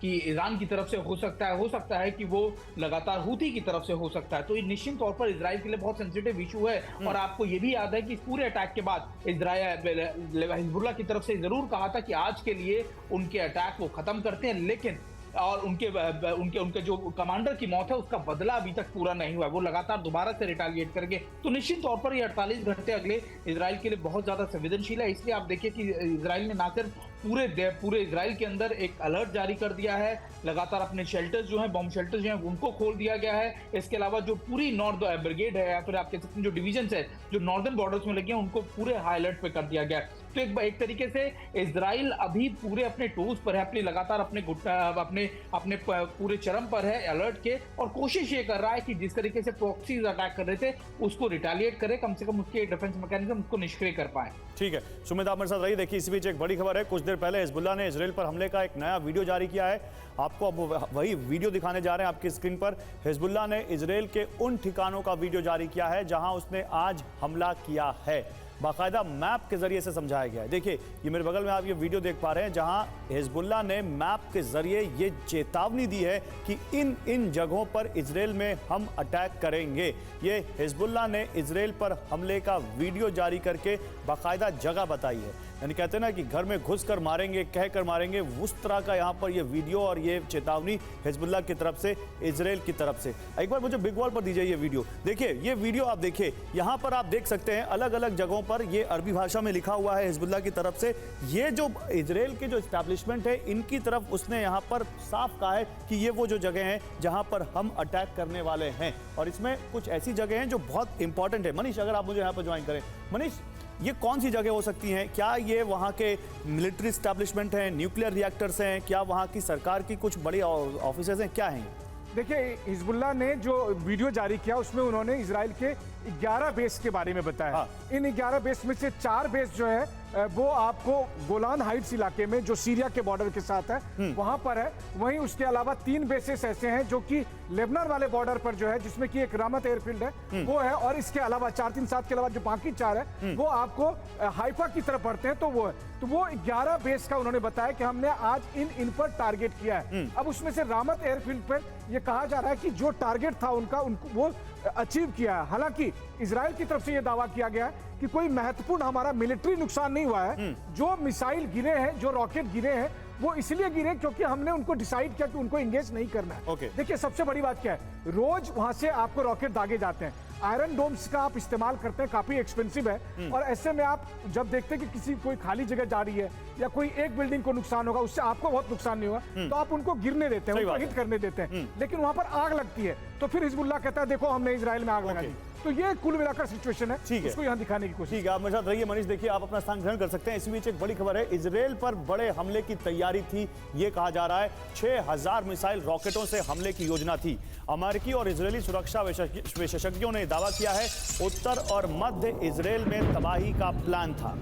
कि ईरान की तरफ से हो सकता है कि वो लगातार हूती की तरफ से हो सकता है। तो ये निश्चित तौर पर इजराइल के लिए बहुत सेंसिटिव इशू है। और आपको ये भी याद है कि इस पूरे अटैक के बाद इजराइल हिजबुल्ला की तरफ से जरूर कहा था कि आज के लिए उनके अटैक वो खत्म करते हैं, लेकिन और उनके जो कमांडर की मौत है उसका बदला अभी तक पूरा नहीं हुआ, वो लगातार दोबारा से रिटालिएट करेंगे। तो निश्चित तौर पर ये 48 घंटे अगले इजराइल के लिए बहुत ज्यादा संवेदनशील है। इसलिए आप देखिए कि इजराइल ने ना सिर्फ पूरे इजराइल के अंदर एक अलर्ट जारी कर दिया है, लगातार अपने शेल्टर्स जो हैं, बॉम्ब शेल्टर्स जो हैं, उनको खोल दिया गया है। इसके अलावा जो पूरी नॉर्थ ब्रिगेड है या फिर आप कह सकते हैं जो डिवीजन है जो नॉर्दर्न बॉर्डर्स में लगे हैं, उनको पूरे हाई अलर्ट पे कर दिया गया है। तो एक तरीके से इजराइल अभी पूरे अपने टोज पर है, लगातार अपने पूरे चरम पर है अलर्ट के, और कोशिश ये कर रहा है कि जिस तरीके से प्रॉक्सीज अटैक कर रहे थे उसको रिटालिएट करे, कम से कम उसके डिफेंस मैकेनिज्म उसको निष्क्रिय कर पाए। ठीक है, सुमित आप मेरे साथ रही। देखिए, इस बीच एक बड़ी खबर है। कुछ देर पहले हिजबुल्ला ने इजराइल पर हमले का एक नया वीडियो जारी किया है। आपको अब वही वीडियो दिखाने जा रहे हैं आपकी स्क्रीन पर। हिजबुल्ला ने इजराइल के उन ठिकानों का वीडियो जारी किया है जहां उसने आज हमला किया है। बाकायदा मैप के जरिए से समझाया गया है। देखिए, ये मेरे बगल में आप ये वीडियो देख पा रहे हैं जहां हिजबुल्ला ने मैप के जरिए ये चेतावनी दी है कि इन जगहों पर इजराइल में हम अटैक करेंगे। ये हिजबुल्ला ने इजराइल पर हमले का वीडियो जारी करके बाकायदा जगह बताई है। यानी कहते हैं ना कि घर में घुस कर मारेंगे, कह कर मारेंगे, उस तरह का यहाँ पर ये वीडियो और ये चेतावनी हिजबुल्ला की तरफ से इजराइल की तरफ से। एक बार मुझे बिग वॉल पर दीजिए ये वीडियो। देखिए, ये वीडियो आप देखिए, यहाँ पर आप देख सकते हैं अलग अलग जगहों पर ये अरबी भाषा में लिखा हुआ है हिजबुल्ला की तरफ से। ये जो इजराइल के जो एस्टैब्लिशमेंट है इनकी तरफ उसने यहाँ पर साफ कहा है कि ये वो जो जगह हैं जहाँ पर हम अटैक करने वाले हैं। और इसमें कुछ ऐसी जगह हैं जो बहुत इंपॉर्टेंट है। मनीष, अगर आप मुझे यहाँ पर ज्वाइन करें। मनीष, ये कौन सी जगह हो सकती हैं? क्या ये वहाँ के मिलिट्री एस्टैब्लिशमेंट हैं, न्यूक्लियर रिएक्टर्स हैं, क्या वहाँ की सरकार की कुछ बड़ी ऑफिसेज हैं, क्या हैं? देखिए, हिजबुल्ला ने जो वीडियो जारी किया उसमें उन्होंने इजराइल के 11 बेस के बारे में बताया। हाँ। इन 11 बेस में से 4 बेस जो है वो आपको गोलान हाइट्स इलाके में जो सीरिया के बॉर्डर के साथ है वहां पर है। वहीं उसके अलावा 3 बेसेस ऐसे हैं जो कि लेबनान वाले बॉर्डर पर जो है, जिसमें कि एक रामत एयरफील्ड है वो है, और इसके अलावा 4-3-7 के अलावा जो बाकी 4 है वो आपको हाइफा की तरफ पड़ते हैं। तो वो 11 बेस का उन्होंने बताया कि हमने आज इन पर टारगेट किया है। अब उसमें से रामत एयरफील्ड पर यह कहा जा रहा है कि जो टारगेट था उनको वो अचीव किया है। हालांकि इजराइल की तरफ से यह दावा किया गया है कि कोई महत्वपूर्ण हमारा मिलिट्री नुकसान नहीं हुआ है। जो मिसाइल गिरे हैं, जो रॉकेट गिरे हैं, वो इसलिए गिरे क्योंकि हमने उनको डिसाइड किया कि उनको एंगेज नहीं करना है। देखिए, सबसे बड़ी बात क्या है, रोज वहां से आपको रॉकेट दागे जाते हैं। आयरन डोम्स का आप इस्तेमाल करते हैं, काफी एक्सपेंसिव है। और ऐसे में आप जब देखते हैं कि कोई खाली जगह जा रही है या कोई एक बिल्डिंग को नुकसान होगा, उससे आपको बहुत नुकसान नहीं होगा, तो आप उनको गिरने देते हैं, उनको हिट करने देते हैं। लेकिन वहां पर आग लगती है तो फिर हिजबुल्ला कहता है देखो हमने इजराइल में आग लगा दी। तो ये कुल मिलाकर सिचुएशन है, ठीक है। उसको यहाँ दिखाने की कोशिश। ठीक है, आप मेरे साथ रहिए मनीष। देखिए, आप अपना स्थान ग्रहण कर सकते हैं। इसी बीच एक बड़ी खबर है, इजराइल पर बड़े हमले की तैयारी थी। ये कहा जा रहा है 6000 मिसाइल रॉकेटों से हमले की योजना थी। अमेरिकी और इजरायली सुरक्षा विशेषज्ञों ने दावा किया है उत्तर और मध्य इजराइल में तबाही का प्लान था।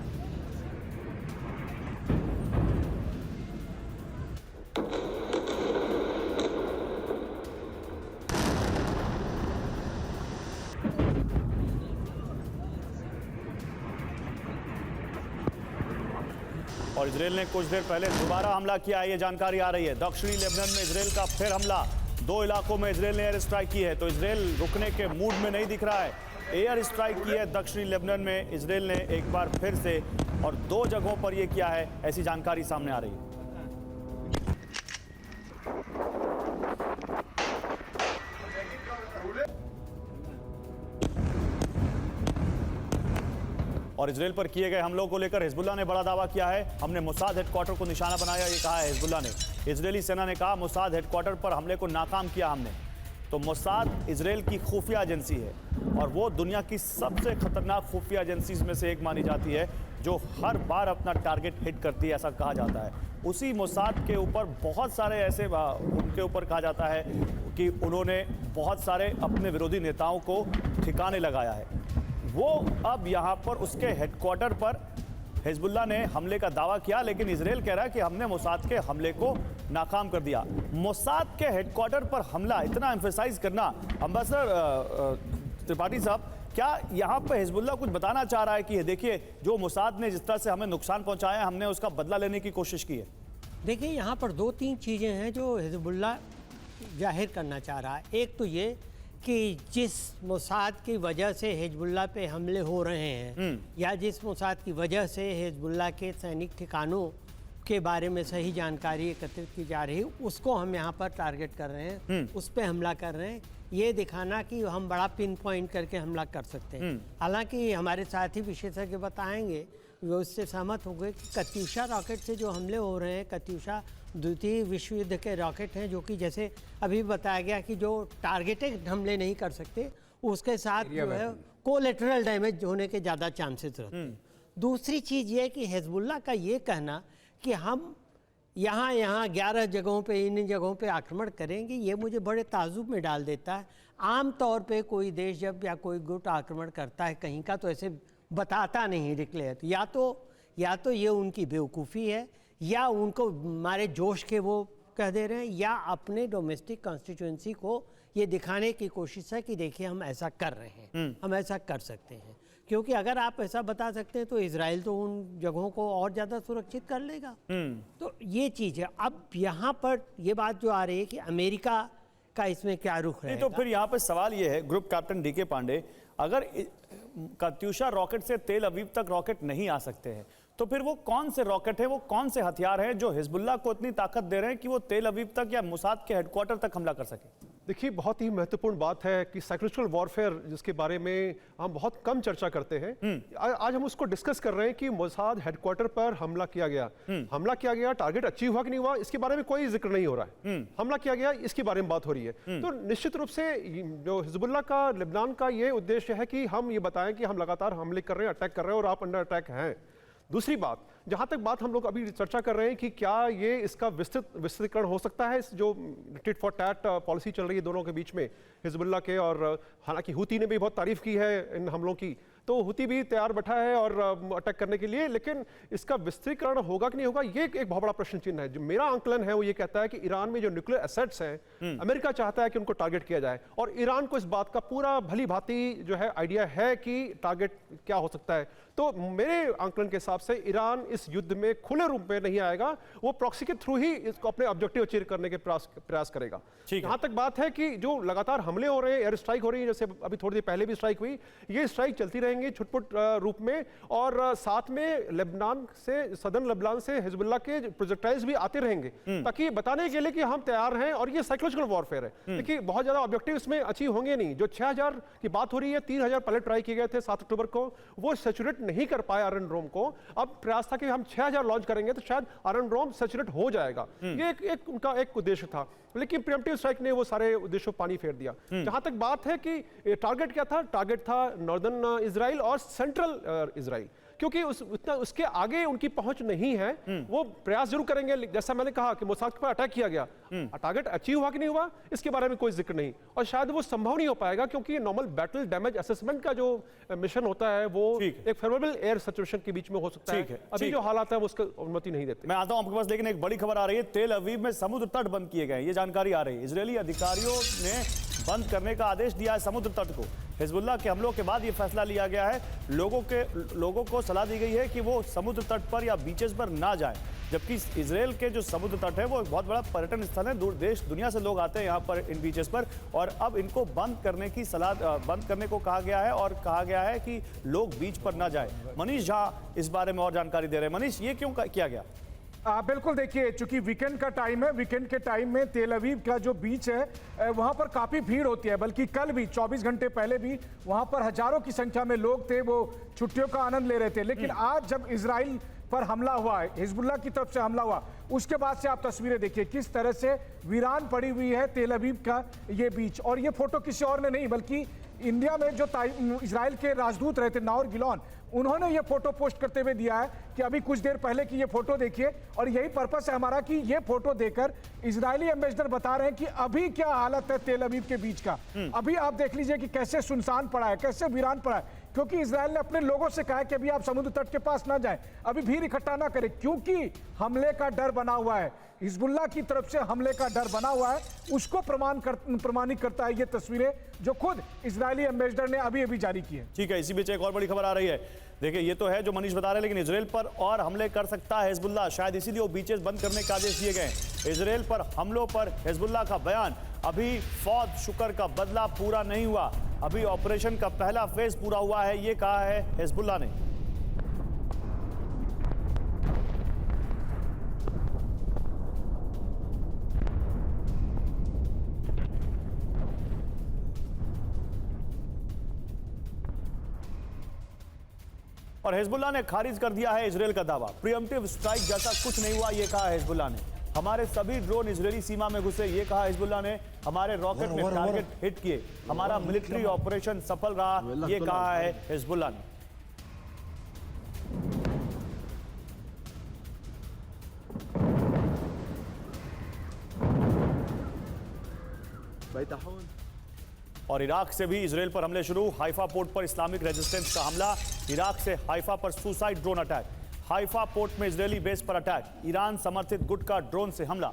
और इजराइल ने कुछ देर पहले दोबारा हमला किया है, ये जानकारी आ रही है। दक्षिणी लेबनान में इजराइल का फिर हमला। 2 इलाकों में इजराइल ने एयर स्ट्राइक की है, तो इजराइल रुकने के मूड में नहीं दिख रहा है। एयर स्ट्राइक की है दक्षिणी लेबनान में इजराइल ने एक बार फिर से, और 2 जगहों पर यह किया है, ऐसी जानकारी सामने आ रही है। और इजराइल पर किए गए हमलों को लेकर हिजबुल्लाह ने बड़ा दावा किया है। हमने मोसाद हेडक्वार्टर को निशाना बनाया, ये कहा है हिजबुल्लाह ने। इजरायली सेना ने कहा मोसाद हेडक्वार्टर पर हमले को नाकाम किया हमने। तो मोसाद इजराइल की खुफिया एजेंसी है और वो दुनिया की सबसे खतरनाक खुफिया एजेंसीज में से एक मानी जाती है, जो हर बार अपना टारगेट हिट करती है, ऐसा कहा जाता है। उसी मोसाद के ऊपर बहुत सारे ऐसे उनके ऊपर कहा जाता है कि उन्होंने बहुत सारे अपने विरोधी नेताओं को ठिकाने लगाया है। वो अब यहाँ पर उसके हेडक्वार्टर पर हिजबुल्लाह ने हमले का दावा किया, लेकिन इजराइल कह रहा है कि हमने मोसाद के हमले को नाकाम कर दिया। मोसाद के हेडक्वार्टर पर हमला इतना एम्फेसाइज करना, अम्बेसडर त्रिपाठी साहब, क्या यहाँ पर हिजबुल्लाह कुछ बताना चाह रहा है कि देखिए जो मोसाद ने जिस तरह से हमें नुकसान पहुंचाया, हमने उसका बदला लेने की कोशिश की है? देखिए, यहाँ पर 2-3 चीज़ें हैं जो हिजबुल्लाह जाहिर करना चाह रहा है। एक तो ये कि जिस मोसाद की वजह से हिजबुल्लाह पे हमले हो रहे हैं, या जिस मोसाद की वजह से हिजबुल्लाह के सैनिक ठिकानों के बारे में सही जानकारी एकत्रित की जा रही है, उसको हम यहाँ पर टारगेट कर रहे हैं, उस पर हमला कर रहे हैं, ये दिखाना कि हम बड़ा पिन पॉइंट करके हमला कर सकते हैं। हालांकि हमारे साथी विशेषज्ञ बताएंगे, वो इससे सहमत हो गए कि कत्यूषा रॉकेट से जो हमले हो रहे हैं, कत्यूषा द्वितीय विश्व युद्ध के रॉकेट हैं, जो कि जैसे अभी बताया गया कि जो टारगेटेड हमले नहीं कर सकते, उसके साथ जो है कोलेटरल डैमेज होने के ज़्यादा चांसेस रहते हैं। दूसरी चीज़ ये कि हिजबुल्लाह का ये कहना कि हम यहाँ 11 जगहों पे, इन जगहों पे आक्रमण करेंगे, ये मुझे बड़े ताज्जुब में डाल देता है। आम तौर पे कोई देश जब या कोई गुट आक्रमण करता है कहीं का, तो ऐसे बताता नहीं डिक्लेयर। या तो ये उनकी बेवकूफ़ी है, या उनको हमारे जोश के वो कह दे रहे हैं, या अपने डोमेस्टिक कॉन्स्टिट्यूएंसी को ये दिखाने की कोशिश है कि देखिए हम ऐसा कर रहे हैं, हम ऐसा कर सकते हैं। क्योंकि अगर आप ऐसा बता सकते हैं तो इजराइल तो उन जगहों को और ज़्यादा सुरक्षित कर लेगा। तो ये चीज़ है। अब यहाँ पर ये बात जो आ रही है कि अमेरिका का इसमें क्या रुख है, तो फिर यहाँ पे सवाल ये है, ग्रुप कैप्टन डीके पांडे, अगर कत्यूषा रॉकेट से तेल अवीव तक रॉकेट नहीं आ सकते हैं, तो फिर वो कौन से रॉकेट है, वो कौन से हथियार हैं जो हिजबुल्लाह को इतनी ताकत दे रहे हैं कि वो तेल अवीव तक या मोसाद के हेडक्वार्टर तक हमला कर सके? देखिए, बहुत ही महत्वपूर्ण बात है कि साइकोलॉजिकल वॉरफेयर, जिसके बारे में हम बहुत कम चर्चा करते हैं, आज हम उसको डिस्कस कर रहे हैं कि मोसाद हेडक्वार्टर पर हमला किया गया, टारगेट अचीव हुआ कि नहीं हुआ, इसके बारे में कोई जिक्र नहीं हो रहा है। हमला किया गया, इसके बारे में बात हो रही है। तो निश्चित रूप से जो हिजबुल्लाह का लेबनान का ये उद्देश्य है कि हम ये बताएं कि हम लगातार हमले कर रहे हैं, अटैक कर रहे हैं और आप अंडर अटैक हैं। दूसरी बात, जहां तक बात हम लोग अभी चर्चा कर रहे हैं कि क्या ये इसका विस्तृतीकरण हो सकता है, जो टिट फॉर टैट पॉलिसी चल रही है दोनों के बीच में, हिजबुल्लाह के, और हालांकि हुती ने भी बहुत तारीफ की है इन हमलों की, तो हुती भी तैयार बैठा है और अटैक करने के लिए, लेकिन इसका विस्तृतीकरण होगा कि नहीं होगा, ये एक बहुत बड़ा प्रश्न चिन्ह है। जो मेरा आंकलन है वो ये कहता है कि ईरान में जो न्यूक्लियर एसेट्स हैं, अमेरिका चाहता है कि उनको टारगेट किया जाए, और ईरान को इस बात का पूरा भली भांति जो है आइडिया है कि टारगेट क्या हो सकता है। तो मेरे आंकलन के हिसाब से ईरान इस युद्ध में खुले रूप में नहीं आएगा, वो प्रॉक्सी के थ्रू ही इसको अपने ऑब्जेक्टिव अचीव करने के प्रयास करेगा। यहाँ तक बात है कि जो लगातार हमले हो रहे हैं, एयर स्ट्राइक हो रही है, जैसे अभी थोड़ी देर पहले भी स्ट्राइक हुई, ये स्ट्राइक चलती रहेंगी छुटपुट रूप में, और साथ में लेबनान से, सदर्न लेबनान से हिजबुल्लाह के प्रोजेक्टाइल्स भी आते रहेंगे, ताकि बताने के लिए कि हम तैयार हैं, और ये साइकोलॉजिकल वॉरफेयर है। देखिए, बहुत ज्यादा ऑब्जेक्टिव इसमें अचीव होंगे नहीं। जो 6000 की बात हो रही है, 3000 पहले ट्राई किए गए थे 7 अक्टूबर को, वो सैचुरेट नहीं कर पाए आयरन डोम को। अब प्रयास था कि हम 6000 लॉन्च करेंगे तो शायद आयरन डोम सैचुरेट हो जाएगा। ये एक उनका एक उद्देश्य था। लेकिन प्रिएम्प्टिव स्ट्राइक ने वो सारे उद्देश्यों पानी फेर दिया। जहां तक बात है कि टारगेट क्या था, टारगेट था नॉर्दर्न इजराइल और सेंट्रल इजराइल, क्योंकि उसके आगे उनकी पहुंच नहीं है। वो प्रयास जरूर करेंगे, जैसा मैंने कहा कि मोसाद पर अटैक किया गया, टारगेट अचीव हुआ कि नहीं हुआ इसके बारे में कोई जिक्र नहीं, और शायद वो संभव नहीं हो पाएगा, क्योंकि नॉर्मल बैटल डैमेज असेसमेंट का जो मिशन होता है वो एक फेवरेबल एयर सिचुएशन के बीच में हो सकता है। अभी जो हालात है वो उसको अनुमति नहीं देते। मैं आता हूं आपके पास, लेकिन एक बड़ी खबर आ रही है, तेल अवीव में समुद्र तट बंद किए गए, ये जानकारी आ रही है। इजरायली अधिकारियों ने बंद करने का आदेश दिया है समुद्र तट को। हिजबुल्लाह के हमलों के बाद यह फैसला लिया गया है। लोगों को सलाह दी गई है कि वो समुद्र तट पर या बीचेस पर ना जाएं, जबकि इजरायल के जो समुद्र तट है वो एक बहुत बड़ा पर्यटन स्थल है, दूर देश दुनिया से लोग आते हैं यहाँ पर इन बीचेस पर, और अब इनको बंद करने की सलाह, बंद करने को कहा गया है, और कहा गया है कि लोग बीच पर ना जाए। मनीष झा इस बारे में और जानकारी दे रहे हैं। मनीष, ये क्यों किया गया? बिल्कुल, देखिए चूंकि वीकेंड का टाइम है, वीकेंड के टाइम में तेल अवीव का जो बीच है वहां पर काफी भीड़ होती है, बल्कि कल भी 24 घंटे पहले भी वहां पर हजारों की संख्या में लोग थे, वो छुट्टियों का आनंद ले रहे थे। लेकिन आज जब इजराइल पर हमला हुआ है, हिजबुल्लाह की तरफ से हमला हुआ, उसके बाद से आप तस्वीरें देखिए किस तरह से वीरान पड़ी हुई है तेल अवीव का ये बीच। और ये फोटो किसी और ने नहीं बल्कि इंडिया में जो इजराइल के राजदूत रहे थे नाओर गिलोन, उन्होंने ये फोटो पोस्ट करते हुए दिया है कि अभी कुछ देर पहले की ये फोटो देखिए, और यही पर्पस है हमारा कि ये फोटो देखकर इजरायली एम्बेसडर बता रहे हैं कि अभी क्या हालत है तेल अवीव के बीच का। अभी आप देख लीजिए कि कैसे सुनसान पड़ा है, कैसे वीरान पड़ा है, क्योंकि इजराइल ने अपने लोगों से कहा है कि अभी आप समुद्र तट के पास ना जाएं, अभी भीड़ इकट्ठा ना करें, क्योंकि हमले का डर बना हुआ है, हिजबुल्लाह की तरफ से हमले का डर बना हुआ है। उसको प्रमाणित करता है ये तस्वीरें जो खुद इजरायली एम्बेसडर ने अभी अभी जारी की है। ठीक है, इसी बीच एक और बड़ी खबर आ रही है। देखिए, ये तो है जो मनीष बता रहे हैं, लेकिन इजराइल पर और हमले कर सकता है हिजबुल्लाह, शायद इसीलिए वो बीचेस बंद करने के आदेश दिए गए। इजराइल पर हमलों पर हिजबुल्लाह का बयान, अभी फौज शुक्र का बदला पूरा नहीं हुआ, अभी ऑपरेशन का पहला फेज पूरा हुआ है, ये कहा है हिजबुल्लाह ने। और हिजबुल्लाह ने खारिज कर दिया है इजराइल का दावा, प्रीएम्प्टिव स्ट्राइक जैसा कुछ नहीं हुआ, ये कहा हिजबुल्लाह ने। हमारे सभी ड्रोन इजरायली सीमा में घुसे, ये कहा हिजबुल्लाह ने। हमारे रॉकेट ने टारगेट हिट किए, हमारा मिलिट्री ऑपरेशन सफल रहा, ये कहा है हिजबुल्लाह ने। और इराक से भी इजराइल पर हमले शुरू, हाइफा पोर्ट पर इस्लामिक रेजिस्टेंस का हमला, इराक से हाइफा पर suicide drone attack, Haifa port में इजरायली बेस पर अटैक, ईरान समर्थित गुट का ड्रोन से हमला।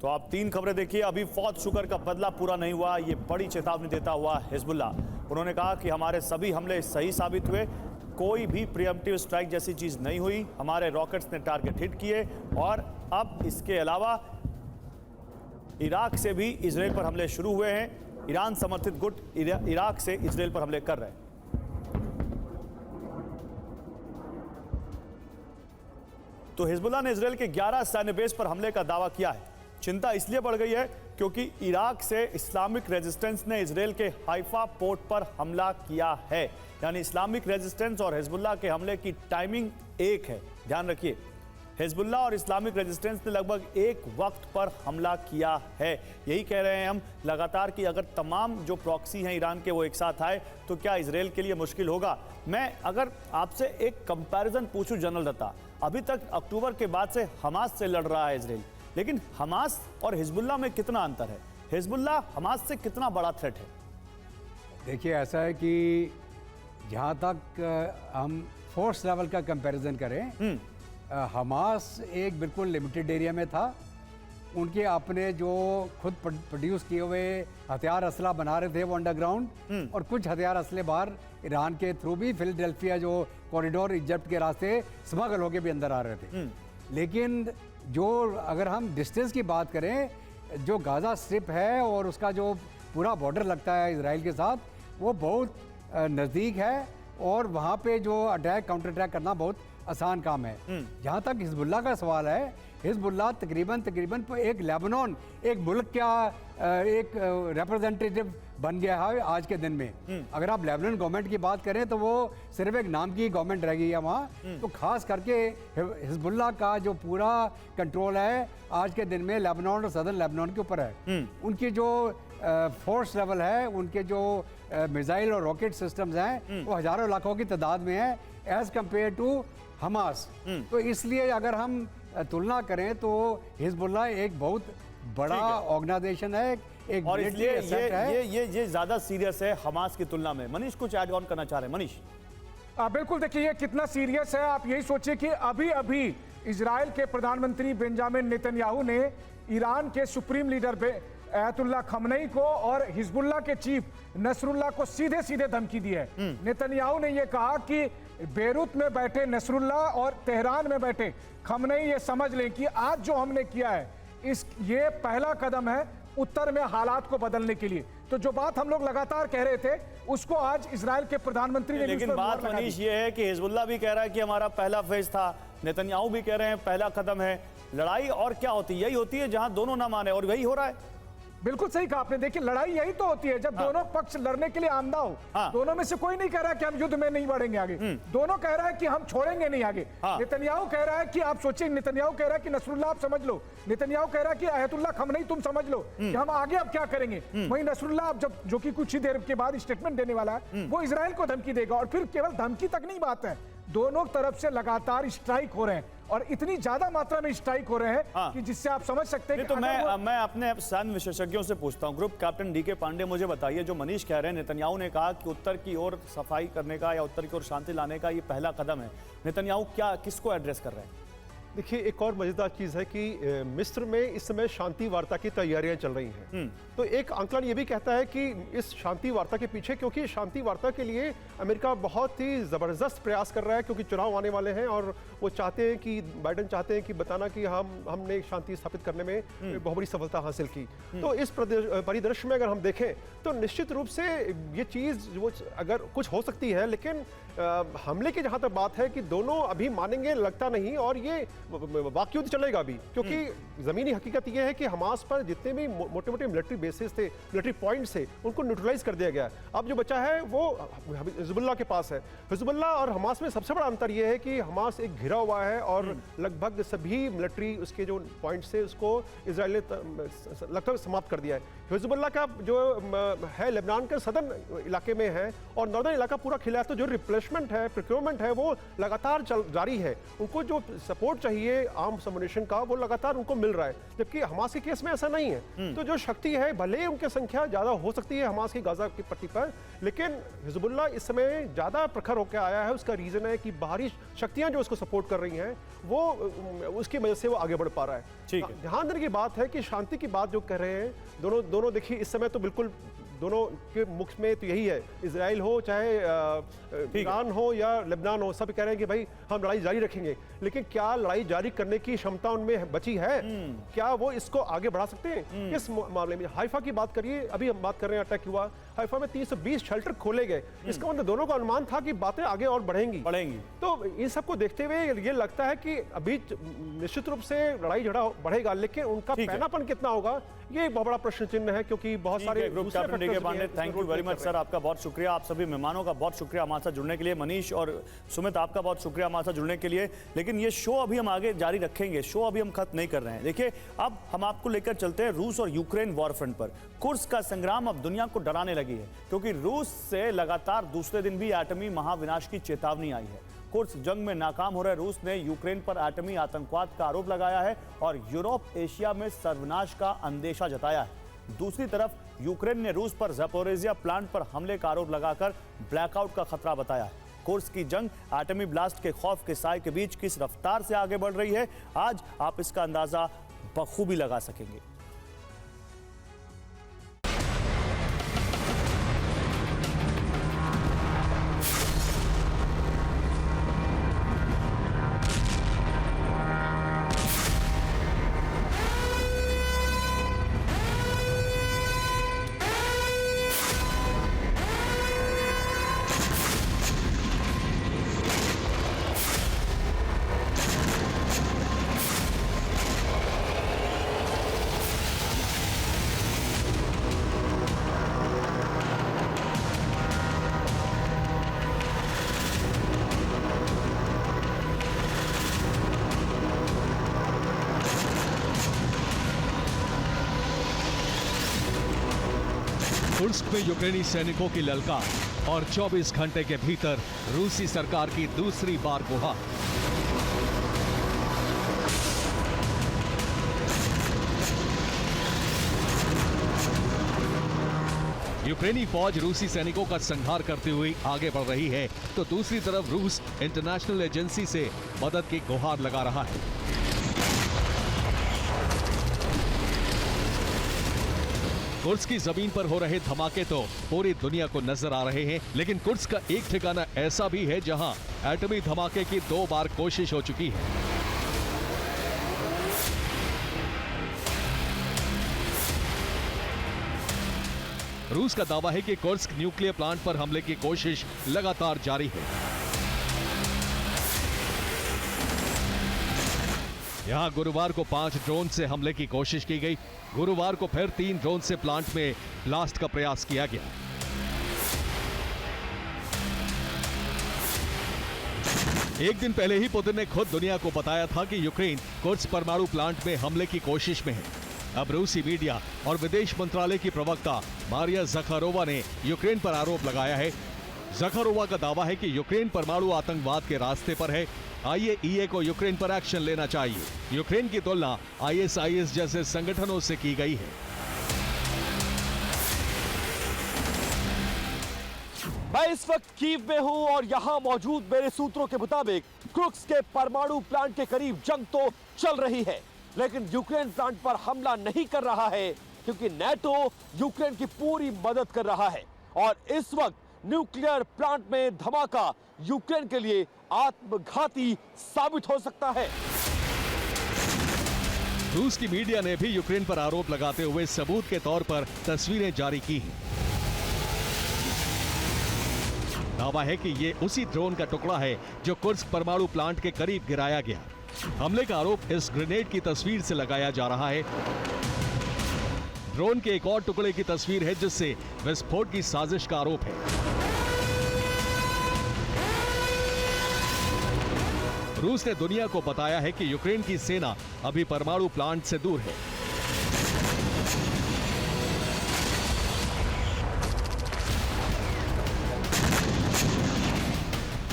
तो आप तीन खबरें देखिए। अभी फौज शुक्र का बदला पूरा नहीं हुआ, ये बड़ी चेतावनी देता हुआ हिजबुल्लाह। उन्होंने कहा कि हमारे सभी हमले सही साबित हुए, कोई भी प्रीएम्प्टिव स्ट्राइक जैसी चीज नहीं हुई, हमारे रॉकेट्स ने टारगेट हिट किए, और अब इसके अलावा इराक से भी इजराइल पर हमले शुरू हुए हैं। ईरान समर्थित गुट इराक से इजराइल पर हमले कर रहे हैं। तो हिजबुल्लाह ने इजराइल के 11 सैन्य बेस पर हमले का दावा किया है। चिंता इसलिए बढ़ गई है क्योंकि इराक से इस्लामिक रेजिस्टेंस ने इजराइल के हाइफा पोर्ट पर हमला किया है। यानी इस्लामिक रेजिस्टेंस और हिजबुल्लाह के हमले की टाइमिंग एक है, ध्यान रखिए। हिजबुल्लाह और इस्लामिक रेजिस्टेंस ने लगभग एक वक्त पर हमला किया है। यही कह रहे हैं हम लगातार कि अगर तमाम जो प्रॉक्सी हैं ईरान के वो एक साथ आए तो क्या इजराइल के लिए मुश्किल होगा। मैं अगर आपसे एक कंपैरिजन पूछूं जनरल दत्ता, अभी तक अक्टूबर के बाद से हमास से लड़ रहा है इजराइल, लेकिन हमास और हिजबुल्लाह में कितना अंतर है? हिजबुल्लाह हमास से कितना बड़ा थ्रेट है? देखिए, ऐसा है कि जहाँ तक हम फोर्स लेवल का कंपैरिजन करें, हमास एक बिल्कुल लिमिटेड एरिया में था। उनके अपने जो खुद प्रोड्यूस किए हुए हथियार असला बना रहे थे वो अंडरग्राउंड, और कुछ हथियार असले बाहर ईरान के थ्रू भी फिलाडेल्फिया जो कॉरिडोर इजिप्ट के रास्ते स्मगल होके भी अंदर आ रहे थे। लेकिन जो अगर हम डिस्टेंस की बात करें, जो गाजा स्ट्रिप है और उसका जो पूरा बॉर्डर लगता है इजराइल के साथ, वो बहुत नज़दीक है, और वहाँ पे जो अटैक काउंटर अटैक करना बहुत आसान काम है। जहाँ तक हिजबुल्लाह का सवाल है, हिजबुल्लाह तकरीबन एक लेबनान, एक मुल्क का एक रिप्रेजेंटेटिव बन गया है आज के दिन में। अगर आप लेबनान गवर्नमेंट की बात करें तो वो सिर्फ एक नाम की गवर्नमेंट रह गई है वहाँ। तो खास करके हिजबुल्लाह का जो पूरा कंट्रोल है आज के दिन में लेबनान और सदर्न लेबनान के ऊपर है। उनकी जो फोर्स लेवल है, उनके जो मिसाइल और रॉकेट सिस्टम्स हैं वो हजारों लाखों की तादाद में है एज कंपेयर टू हमास। तो इसलिए अगर हम तुलना करें तो हिजबुल्लाह एक बहुत बड़ा ऑर्गेनाइजेशन है, एक और military इसलिए asset है। ये ज्यादा सीरियस है हमास की तुलना में। मनीष कुछ ऐड ऑन करना चाह रहे हैं? मनीष बिल्कुल, देखिए ये कितना सीरियस है। आप यही सोचिए कि अभी अभी इजराइल के प्रधानमंत्री बेंजामिन नेतन्याहू ने ईरान के सुप्रीम लीडर अयतुल्लाह खमनई को और हिजबुल्लाह के चीफ नसरुल्लाह को सीधे सीधे धमकी दी है। नेतन्याहू ने यह कहा कि बेरूत में बैठे नसरुल्लाह और तेहरान में बैठे खमनई ये समझ लें कि आज जो हमने किया है ये पहला कदम है उत्तर में हालात को बदलने के लिए। तो जो बात हम लोग लगातार कह रहे थे उसको आज इजराइल के प्रधानमंत्री ने भी लेकिन उस पर बात मोहर लगा दी। मनीष ये है कि हिजबुल्लाह भी कह रहा है कि हमारा पहला फेज था, नेतन्याहू भी कह रहे हैं पहला कदम है। लड़ाई और क्या होती है? यही होती है जहां दोनों ना माने, और वही हो रहा है। बिल्कुल सही कहा आपने। देखिए लड़ाई यही तो होती है जब दोनों पक्ष लड़ने के लिए आमदा हो। दोनों में से कोई नहीं कह रहा है कि हम युद्ध में नहीं बढ़ेंगे आगे, दोनों कह रहा है कि हम छोड़ेंगे नहीं आगे। नेतन्याहू कह रहा है कि आप सोचिए, नेतन्याहू कह रहा है कि नसरुल्लाह आप समझ लो, नेतन्याहू कह रहा है कि अयतुल्लाह खमनई तुम समझ लो कि हम आगे अब क्या करेंगे। वहीं नसरुल्लाह अब जो कि कुछ ही देर के बाद स्टेटमेंट देने वाला है, वो इजराइल को धमकी देगा। और फिर केवल धमकी तक नहीं बात है, दोनों तरफ से लगातार स्ट्राइक हो रहे हैं और इतनी ज्यादा मात्रा में स्ट्राइक हो रहे हैं कि जिससे आप समझ सकते हैं कि तो मैं अपने सैन्य विशेषज्ञों से पूछता हूं। ग्रुप कैप्टन डीके पांडे, मुझे बताइए, जो मनीष कह रहे हैं नेतन्याहू ने कहा कि उत्तर की ओर सफाई करने का या उत्तर की ओर शांति लाने का ये पहला कदम है, नेतन्याहू क्या किसको एड्रेस कर रहे हैं? देखिए एक और मजेदार चीज है कि मिस्र में इस समय शांति वार्ता की तैयारियां चल रही हैं। तो एक आंकलन ये भी कहता है कि इस शांति वार्ता के पीछे, क्योंकि शांति वार्ता के लिए अमेरिका बहुत ही जबरदस्त प्रयास कर रहा है, क्योंकि चुनाव आने वाले हैं और वो चाहते हैं कि बाइडेन चाहते हैं कि बताना कि हमने शांति स्थापित करने में बहुत बड़ी सफलता हासिल की। तो इस परिदृश्य में अगर हम देखें तो निश्चित रूप से ये चीज वो अगर कुछ हो सकती है, लेकिन हमले की जहां तक बात है कि दोनों अभी मानेंगे लगता नहीं, और ये वाकयुद्ध चलेगा भी, क्योंकि जमीनी हकीकत यह है कि हमास पर जितने भी मोटे मोटे मिलिट्री बेसिस थे, मिलिट्री पॉइंट्स थे, उनको न्यूट्रलाइज कर दिया गया। अब जो बचा है वो हिजबुल्लाह के पास है। हिजबुल्लाह और हमास में सबसे बड़ा अंतर यह है कि हमास एक घिरा हुआ है और लगभग सभी मिलिट्री उसके जो पॉइंट्स थे उसको इजराइल ने लगभग समाप्त कर दिया है। हिजबुल्लाह का जो है लेबनान के सदर्न इलाके में है और नॉर्दर्न इलाका पूरा खिला है। तो जो रिप्लेसमेंट है, प्रोक्योरमेंट है, वो लगातार जारी है। उनको जो सपोर्ट चाहिए आर्म्स अम्युनिशन का वो लगातार उनको मिल रहा है, जबकि हमास के केस में ऐसा नहीं है। तो जो शक्ति है, भले ही उनकी संख्या ज्यादा हो सकती है हमास की गाजा की पट्टी पर, लेकिन हिजबुल्लाह इस समय ज्यादा प्रखर होकर आया है। उसका रीजन है कि बाहरी शक्तियां जो उसको सपोर्ट कर रही हैं वो उसकी वजह से वो आगे बढ़ पा रहा है। ध्यान देने की बात है कि शांति की बात जो कर रहे हैं दोनों देखिए इस समय तो बिल्कुल दोनों के मुख में तो यही है, इजराइल हो चाहे ईरान हो या लेबनान हो, सब कह रहे हैं कि भाई हम लड़ाई जारी रखेंगे। लेकिन क्या लड़ाई जारी करने की क्षमता उनमें बची है? क्या वो इसको आगे बढ़ा सकते हैं? इस मामले में हाइफा की बात करिए, अभी हम बात कर रहे हैं अटैक हुआ हाइफा में 320 शेल्टर खोले गए। इसका मतलब दोनों का अनुमान था कि बातें आगे और बढ़ेंगी। तो इन सबको देखते हुए ये लगता है कि अभी निश्चित रूप से लड़ाई झगड़ा बढ़ेगा, लेकिन उनका पैनापन कितना होगा ये एक बहुत बड़ा प्रश्न चिन्ह है, क्योंकि बहुत सारे group captain DK Pandey, thank you very much sir, आपका बहुत शुक्रिया। आप सभी मेहमानों का बहुत शुक्रिया हमारे साथ जुड़ने के लिए। मनीष और सुमित आपका बहुत शुक्रिया हमारे साथ जुड़ने के लिए। लेकिन ये शो अभी हम आगे जारी रखेंगे, शो अभी हम खत्म नहीं कर रहे हैं। देखिए अब हम आपको लेकर चलते हैं रूस और यूक्रेन वॉर फ्रंट पर। कुर्स्क का संग्राम अब दुनिया को डराने लगी है, क्योंकि रूस से लगातार दूसरे दिन भी एटमी महाविनाश की चेतावनी आई है। कुर्स्क जंग में नाकाम हो रहे रूस ने यूक्रेन पर एटमी आतंकवाद का आरोप लगाया है और यूरोप एशिया में सर्वनाश का अंदेशा जताया है। दूसरी तरफ यूक्रेन ने रूस पर ज़पोरिज़िया प्लांट पर हमले का आरोप लगाकर ब्लैकआउट का खतरा बताया है। कुर्स्क की जंग एटमी ब्लास्ट के खौफ के साए के बीच किस रफ्तार से आगे बढ़ रही है, आज आप इसका अंदाजा बखूबी लगा सकेंगे। कुर्स्क में यूक्रेनी सैनिकों की ललकार और 24 घंटे के भीतर रूसी सरकार की दूसरी बार गुहार। यूक्रेनी फौज रूसी सैनिकों का संहार करते हुए आगे बढ़ रही है, तो दूसरी तरफ रूस इंटरनेशनल एजेंसी से मदद की गुहार लगा रहा है। कुर्स्क की जमीन पर हो रहे धमाके तो पूरी दुनिया को नजर आ रहे हैं, लेकिन कुर्स्क का एक ठिकाना ऐसा भी है जहां एटमी धमाके की 2 बार कोशिश हो चुकी है। रूस का दावा है कि कुर्स्क न्यूक्लियर प्लांट पर हमले की कोशिश लगातार जारी है। यहां गुरुवार को 5 ड्रोन से हमले की कोशिश की गई। गुरुवार को फिर 3 ड्रोन से प्लांट में ब्लास्ट का प्रयास किया गया। एक दिन पहले ही पुतिन ने खुद दुनिया को बताया था कि यूक्रेन कुर्स्क परमाणु प्लांट में हमले की कोशिश में है। अब रूसी मीडिया और विदेश मंत्रालय की प्रवक्ता मारिया ज़खारोवा ने यूक्रेन पर आरोप लगाया है। ज़खारोवा का दावा है कि यूक्रेन परमाणु आतंकवाद के रास्ते पर है। IAEA को यूक्रेन पर एक्शन लेना चाहिए। यूक्रेन की तुलना ISIS जैसे संगठनों से की गई है। मैं इस वक्त कीव में हूं और यहां मौजूद मेरे सूत्रों के मुताबिक कुर्स्क के परमाणु प्लांट के करीब जंग तो चल रही है, लेकिन यूक्रेन प्लांट पर हमला नहीं कर रहा है क्योंकि NATO यूक्रेन की पूरी मदद कर रहा है। और इस वक्त न्यूक्लियर प्लांट में धमाका यूक्रेन के लिए आत्मघाती साबित हो सकता है। रूस की मीडिया ने भी यूक्रेन पर आरोप लगाते हुए सबूत के तौर पर तस्वीरें जारी की हैं। दावा है कि ये उसी ड्रोन का टुकड़ा है जो कुर्स्क परमाणु प्लांट के करीब गिराया गया। हमले का आरोप इस ग्रेनेड की तस्वीर से लगाया जा रहा है। ड्रोन के एक और टुकड़े की तस्वीर है जिससे विस्फोट की साजिश का आरोप है। रूस ने दुनिया को बताया है कि यूक्रेन की सेना अभी परमाणु प्लांट से दूर है।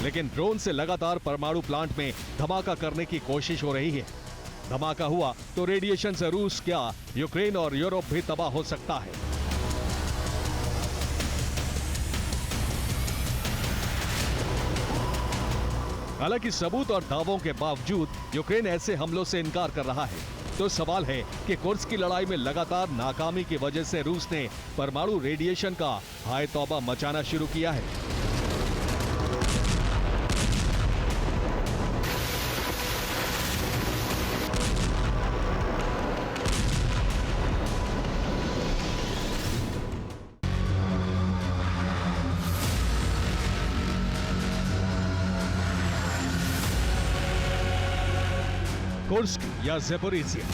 लेकिन ड्रोन से लगातार परमाणु प्लांट में धमाका करने की कोशिश हो रही है। धमाका हुआ तो रेडिएशन से रूस क्या यूक्रेन और यूरोप भी तबाह हो सकता है। हालांकि सबूत और दावों के बावजूद यूक्रेन ऐसे हमलों से इनकार कर रहा है। तो सवाल है कि कुर्स्क की लड़ाई में लगातार नाकामी की वजह से रूस ने परमाणु रेडिएशन का हाय तौबा मचाना शुरू किया है। कुर्स्क या ज़पोरिजिया,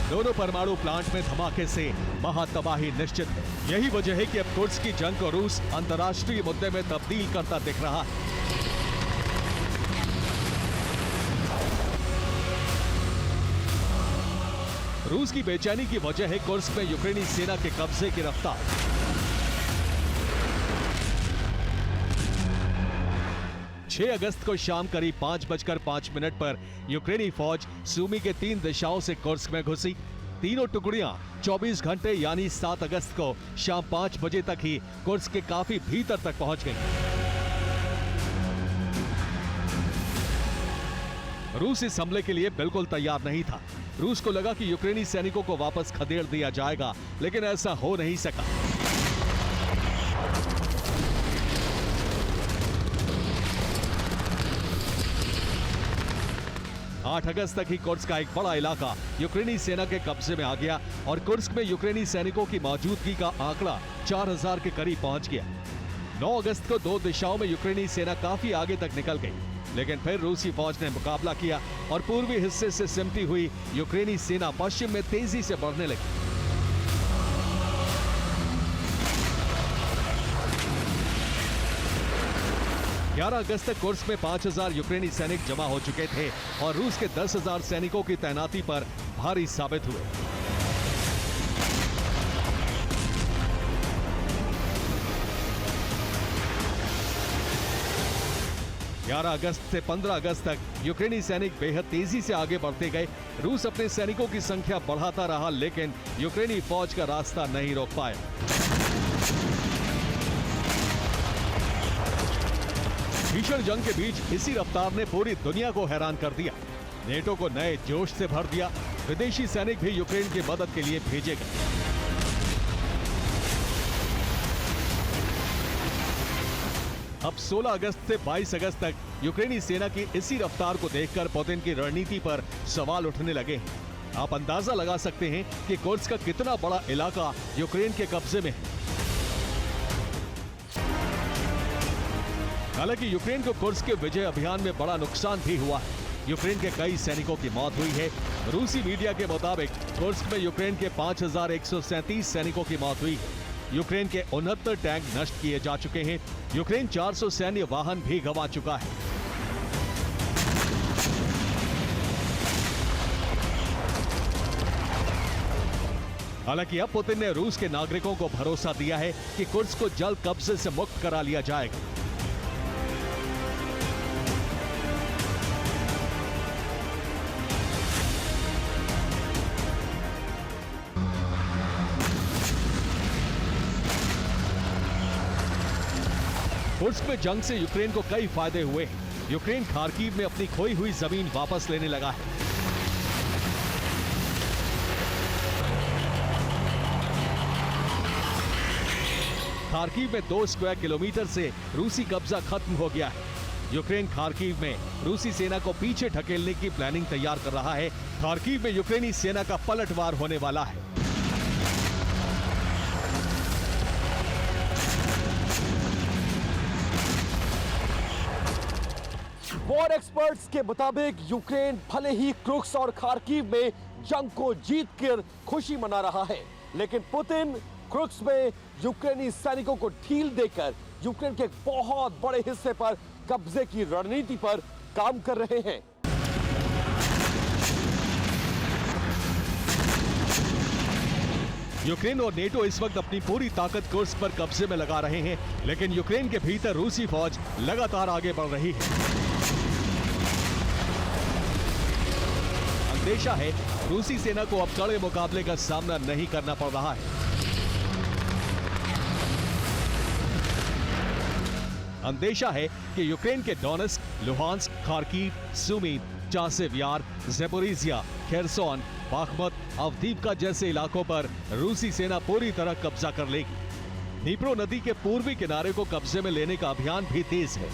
दोनों परमाणु प्लांट में धमाके से महातबाही निश्चित है। यही वजह है कि अब कुर्स्क की जंग को रूस अंतर्राष्ट्रीय मुद्दे में तब्दील करता दिख रहा है। रूस की बेचैनी की वजह है कुर्स्क में यूक्रेनी सेना के कब्जे की रफ्तार। अगस्त को शाम करीब 5:05 पर यूक्रेनी फौज सूमी के 3 दिशाओं से कुर्स्क में घुसी। तीनों टुकड़ियां 24 घंटे यानी 7 अगस्त को शाम 5 बजे तक ही कुर्स्क के काफी भीतर तक पहुंच गई। रूस इस हमले के लिए बिल्कुल तैयार नहीं था। रूस को लगा कि यूक्रेनी सैनिकों को वापस खदेड़ दिया जाएगा, लेकिन ऐसा हो नहीं सका। 8 अगस्त तक ही कुर्स्क का एक बड़ा इलाका यूक्रेनी सेना के कब्जे में आ गया और कुर्स्क में यूक्रेनी सैनिकों की मौजूदगी का आंकड़ा 4000 के करीब पहुंच गया। 9 अगस्त को 2 दिशाओं में यूक्रेनी सेना काफी आगे तक निकल गई, लेकिन फिर रूसी फौज ने मुकाबला किया और पूर्वी हिस्से से सिमटी हुई यूक्रेनी सेना पश्चिम में तेजी से बढ़ने लगी। अगस्त तक कुर्स्क में 5000 यूक्रेनी सैनिक जमा हो चुके थे और रूस के 10,000 सैनिकों की तैनाती पर भारी साबित हुए। 11 अगस्त से 15 अगस्त तक यूक्रेनी सैनिक बेहद तेजी से आगे बढ़ते गए। रूस अपने सैनिकों की संख्या बढ़ाता रहा, लेकिन यूक्रेनी फौज का रास्ता नहीं रोक पाया। भीषण जंग के बीच इसी रफ्तार ने पूरी दुनिया को हैरान कर दिया। नेटो को नए जोश से भर दिया। विदेशी सैनिक भी यूक्रेन की मदद के लिए भेजे गए। अब 16 अगस्त से 22 अगस्त तक यूक्रेनी सेना की इसी रफ्तार को देखकर पुतिन की रणनीति पर सवाल उठने लगे हैं। आप अंदाजा लगा सकते हैं कि कुर्स्क का कितना बड़ा इलाका यूक्रेन के कब्जे में है। हालांकि यूक्रेन को कुर्स्क के विजय अभियान में बड़ा नुकसान भी हुआ है। यूक्रेन के कई सैनिकों की मौत हुई है। रूसी मीडिया के मुताबिक कुर्स्क में यूक्रेन के 5137 सैनिकों की मौत हुई है। यूक्रेन के 69 टैंक नष्ट किए जा चुके हैं। यूक्रेन 400 सैन्य वाहन भी गंवा चुका है। हालांकि अब पुतिन ने रूस के नागरिकों को भरोसा दिया है कि कुर्स्क को जल्द कब्जे से मुक्त करा लिया जाएगा। कुर्स्क में जंग से यूक्रेन को कई फायदे हुए हैं। यूक्रेन खार्किव में अपनी खोई हुई जमीन वापस लेने लगा है। खार्किव में 2 स्क्वायर किलोमीटर से रूसी कब्जा खत्म हो गया है। यूक्रेन खार्किव में रूसी सेना को पीछे ढकेलने की प्लानिंग तैयार कर रहा है। खार्किव में यूक्रेनी सेना का पलटवार होने वाला है। वॉर एक्सपर्ट्स के मुताबिक यूक्रेन भले ही क्रुक्स और खार्किव में जंग को जीतकर खुशी मना रहा है, लेकिन पुतिन क्रुक्स में यूक्रेनी सैनिकों को ढील देकर यूक्रेन के बहुत बड़े हिस्से पर कब्जे की रणनीति पर काम कर रहे हैं। यूक्रेन और नेटो इस वक्त अपनी पूरी ताकत कुर्स्क पर कब्जे में लगा रहे हैं, लेकिन यूक्रेन के भीतर रूसी फौज लगातार आगे बढ़ रही है। अंदेशा है रूसी सेना को अब कड़े मुकाबले का सामना नहीं करना पड़ रहा है। अंदेशा है कि यूक्रेन के डोनेस्क, लुहांस्क, खार्किव, सुमी, चासिव यार, ज़ेपोरिजिया, खेरसोन, बाखमत, अवदीपका जैसे इलाकों पर रूसी सेना पूरी तरह कब्जा कर लेगी। नीप्रो नदी के पूर्वी किनारे को कब्जे में लेने का अभियान भी तेज है।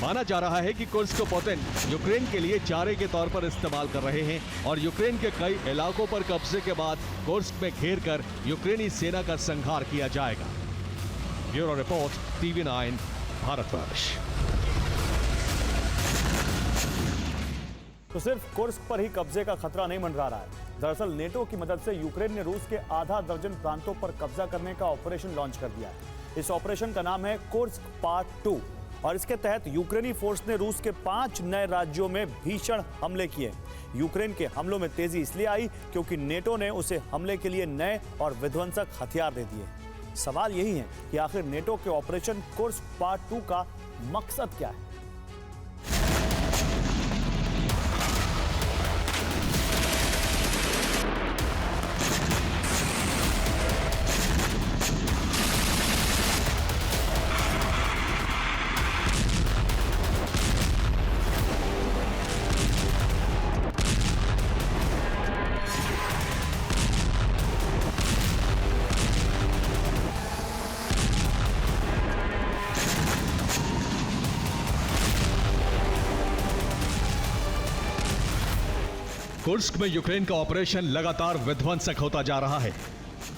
माना जा रहा है कि कुर्स्क को पुतिन यूक्रेन के लिए चारे के तौर पर इस्तेमाल कर रहे हैं और यूक्रेन के कई इलाकों पर कब्जे के बाद कुर्स्क में घेरकर यूक्रेनी सेना का संहार किया जाएगा। Bureau report, TV9, Bharatvarsh. तो सिर्फ कुर्स्क पर ही कब्जे का खतरा नहीं मंडरा रहा है। दरअसल नेटो की मदद से यूक्रेन ने रूस के आधा दर्जन प्रांतों पर कब्जा करने का ऑपरेशन लॉन्च कर दिया है। इस ऑपरेशन का नाम है कुर्स्क पार्ट 2 और इसके तहत यूक्रेनी फोर्स ने रूस के 5 नए राज्यों में भीषण हमले किए। यूक्रेन के हमलों में तेजी इसलिए आई क्योंकि नेटो ने उसे हमले के लिए नए और विध्वंसक हथियार दे दिए। सवाल यही है कि आखिर नेटो के ऑपरेशन कुर्स्क पार्ट 2 का मकसद क्या है। कुर्स्क में यूक्रेन का ऑपरेशन लगातार विध्वंसक होता जा रहा है।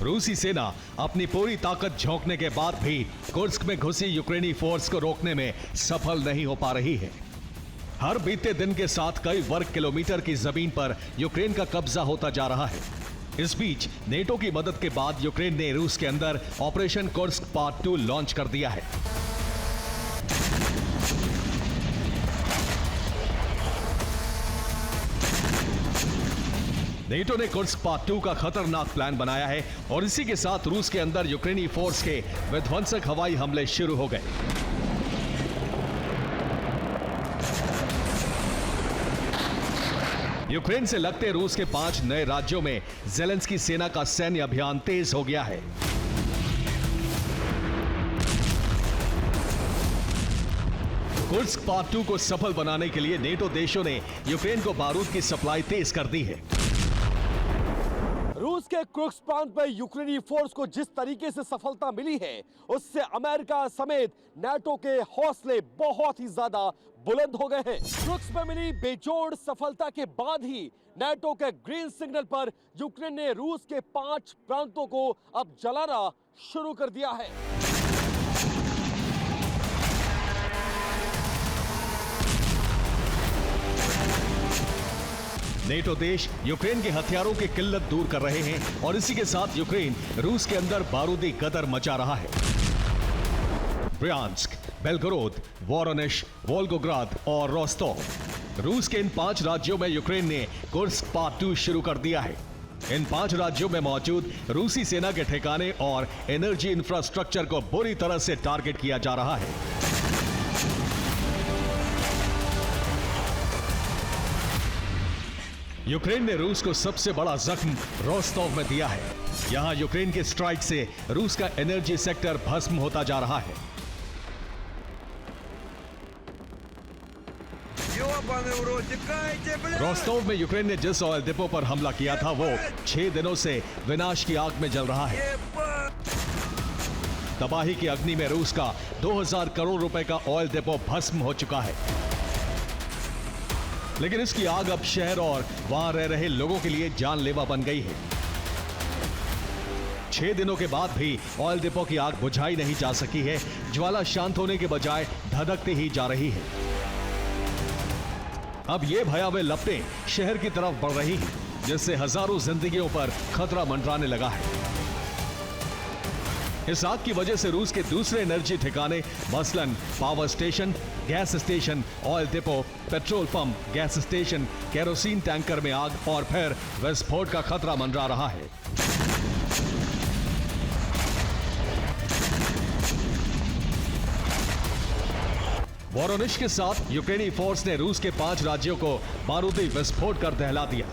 रूसी सेना अपनी पूरी ताकत झोंकने के बाद भी कुर्स्क में घुसी यूक्रेनी फोर्स को रोकने में सफल नहीं हो पा रही है। हर बीते दिन के साथ कई वर्ग किलोमीटर की जमीन पर यूक्रेन का कब्जा होता जा रहा है। इस बीच नेटो की मदद के बाद यूक्रेन ने रूस के अंदर ऑपरेशन कुर्स्क पार्ट 2 लॉन्च कर दिया है। नेटो ने कुर्स्क पार्ट 2 का खतरनाक प्लान बनाया है और इसी के साथ रूस के अंदर यूक्रेनी फोर्स के विध्वंसक हवाई हमले शुरू हो गए। यूक्रेन से लगते रूस के 5 नए राज्यों में ज़ेलेंस्की सेना का सैन्य अभियान तेज हो गया है। कुर्स्क पार्ट 2 को सफल बनाने के लिए नेटो देशों ने यूक्रेन को बारूद की सप्लाई तेज कर दी है। रूस के कुर्स्क प्रांत पर यूक्रेनी फोर्स को जिस तरीके से सफलता मिली है, उससे अमेरिका समेत नाटो के हौसले बहुत ही ज्यादा बुलंद हो गए हैं। कुर्स्क में मिली बेजोड़ सफलता के बाद ही नाटो के ग्रीन सिग्नल पर यूक्रेन ने रूस के 5 प्रांतों को अब जलाना शुरू कर दिया है। नेटो देश यूक्रेन के हथियारों की किल्लत दूर कर रहे हैं और इसी के साथ यूक्रेन रूस के अंदर बारूदी गदर मचा रहा है। ब्रियांस्क, बेलगोरोद, वोरोनिश, वोल्गोग्राद और रोस्टोव, रूस के इन 5 राज्यों में यूक्रेन ने कुर्स्क पार्ट 2 शुरू कर दिया है। इन 5 राज्यों में मौजूद रूसी सेना के ठिकाने और एनर्जी इंफ्रास्ट्रक्चर को बुरी तरह से टारगेट किया जा रहा है। यूक्रेन ने रूस को सबसे बड़ा जख्म रोस्टोव में दिया है। यहां यूक्रेन के स्ट्राइक से रूस का एनर्जी सेक्टर भस्म होता जा रहा है। रोस्टोव में यूक्रेन ने जिस ऑयल डिपो पर हमला किया था वो 6 दिनों से विनाश की आग में जल रहा है। तबाही की अग्नि में रूस का 2000 करोड़ रुपए का ऑयल डिपो भस्म हो चुका है, लेकिन इसकी आग अब शहर और वहां रह रहे लोगों के लिए जानलेवा बन गई है। 6 दिनों के बाद भी ऑयल डिपो की आग बुझाई नहीं जा सकी है। ज्वाला शांत होने के बजाय धधकती ही जा रही है। अब ये भयावह लपटें शहर की तरफ बढ़ रही हैं, जिससे हजारों जिंदगियों पर खतरा मंडराने लगा है। इस आग की वजह से रूस के दूसरे एनर्जी ठिकाने मसलन power station, gas station, oil depot, petrol pump, gas station, kerosene tanker में आग और फिर विस्फोट का खतरा मंडरा रहा है। वोरोनिश के साथ यूक्रेनी फोर्स ने रूस के 5 राज्यों को बारूदी विस्फोट कर दहला दिया।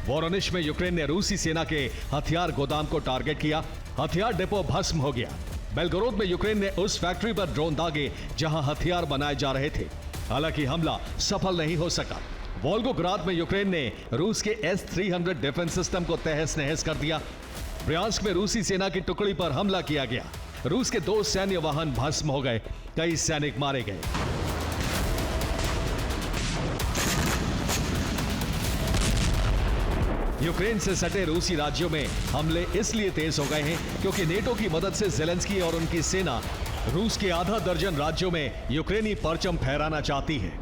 वोरोनिश में यूक्रेन ने रूसी सेना के हथियार गोदाम को टारगेट किया। हथियार डिपो भस्म हो गया। बेलगोरोद में यूक्रेन ने उस फैक्ट्री पर ड्रोन दागे जहां हथियार बनाए जा रहे थे, हालांकि हमला सफल नहीं हो सका। वोल्गोग्राद में यूक्रेन ने रूस के S-300 डिफेंस सिस्टम को तहस नहस कर दिया। ब्रियांस्क में रूसी सेना की टुकड़ी पर हमला किया गया। रूस के 2 सैन्य वाहन भस्म हो गए, कई सैनिक मारे गए। यूक्रेन से सटे रूसी राज्यों में हमले इसलिए तेज हो गए हैं क्योंकि नेटो की मदद से ज़ेलेंस्की और उनकी सेना रूस के आधा दर्जन राज्यों में यूक्रेनी परचम फहराना चाहती है।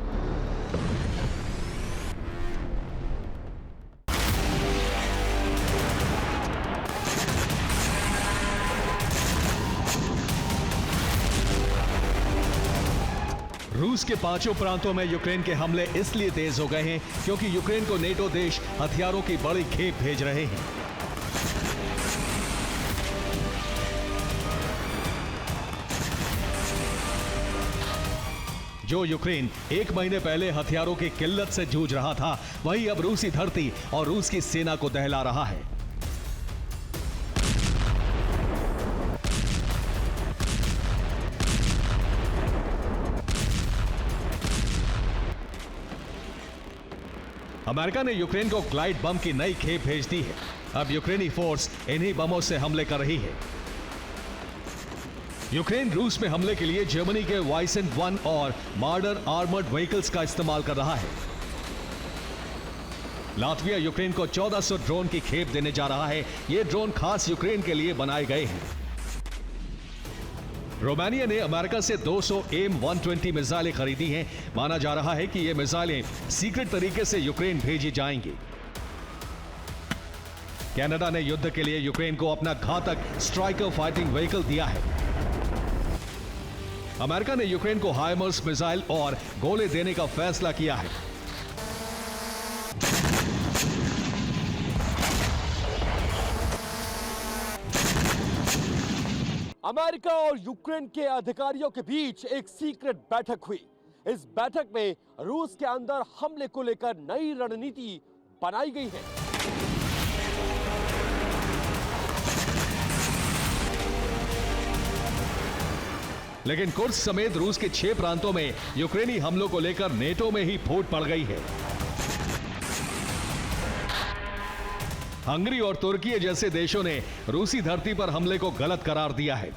रूस के 5 प्रांतों में यूक्रेन के हमले इसलिए तेज हो गए हैं क्योंकि यूक्रेन को नेटो देश हथियारों की बड़ी खेप भेज रहे हैं। जो यूक्रेन 1 महीने पहले हथियारों की किल्लत से जूझ रहा था, वही अब रूसी धरती और रूस की सेना को दहला रहा है। अमेरिका ने यूक्रेन को ग्लाइड बम की नई खेप भेज दी है। अब यूक्रेनी फोर्स इन्हीं बमों से हमले कर रही है। यूक्रेन रूस में हमले के लिए जर्मनी के वाइसेंट 1 और मार्डर आर्मर्ड व्हीकल्स का इस्तेमाल कर रहा है। लातविया यूक्रेन को 1400 ड्रोन की खेप देने जा रहा है। ये ड्रोन खास यूक्रेन के लिए बनाए गए हैं। रोमानिया ने अमेरिका से 200 AIM-120 मिसाइलें खरीदी हैं। माना जा रहा है कि ये मिसाइलें सीक्रेट तरीके से यूक्रेन भेजी जाएंगी। कनाडा ने युद्ध के लिए यूक्रेन को अपना घातक स्ट्राइकर फाइटिंग व्हीकल दिया है। अमेरिका ने यूक्रेन को हाइमर्स मिसाइल और गोले देने का फैसला किया है। अमेरिका और यूक्रेन के अधिकारियों के बीच एक सीक्रेट बैठक हुई। इस बैठक में रूस के अंदर हमले को लेकर नई रणनीति बनाई गई है। लेकिन कुर्स्क समेत रूस के 6 प्रांतों में यूक्रेनी हमलों को लेकर नेटो में ही फूट पड़ गई है। हंगरी और तुर्की जैसे देशों ने रूसी धरती पर हमले को गलत करार दिया है।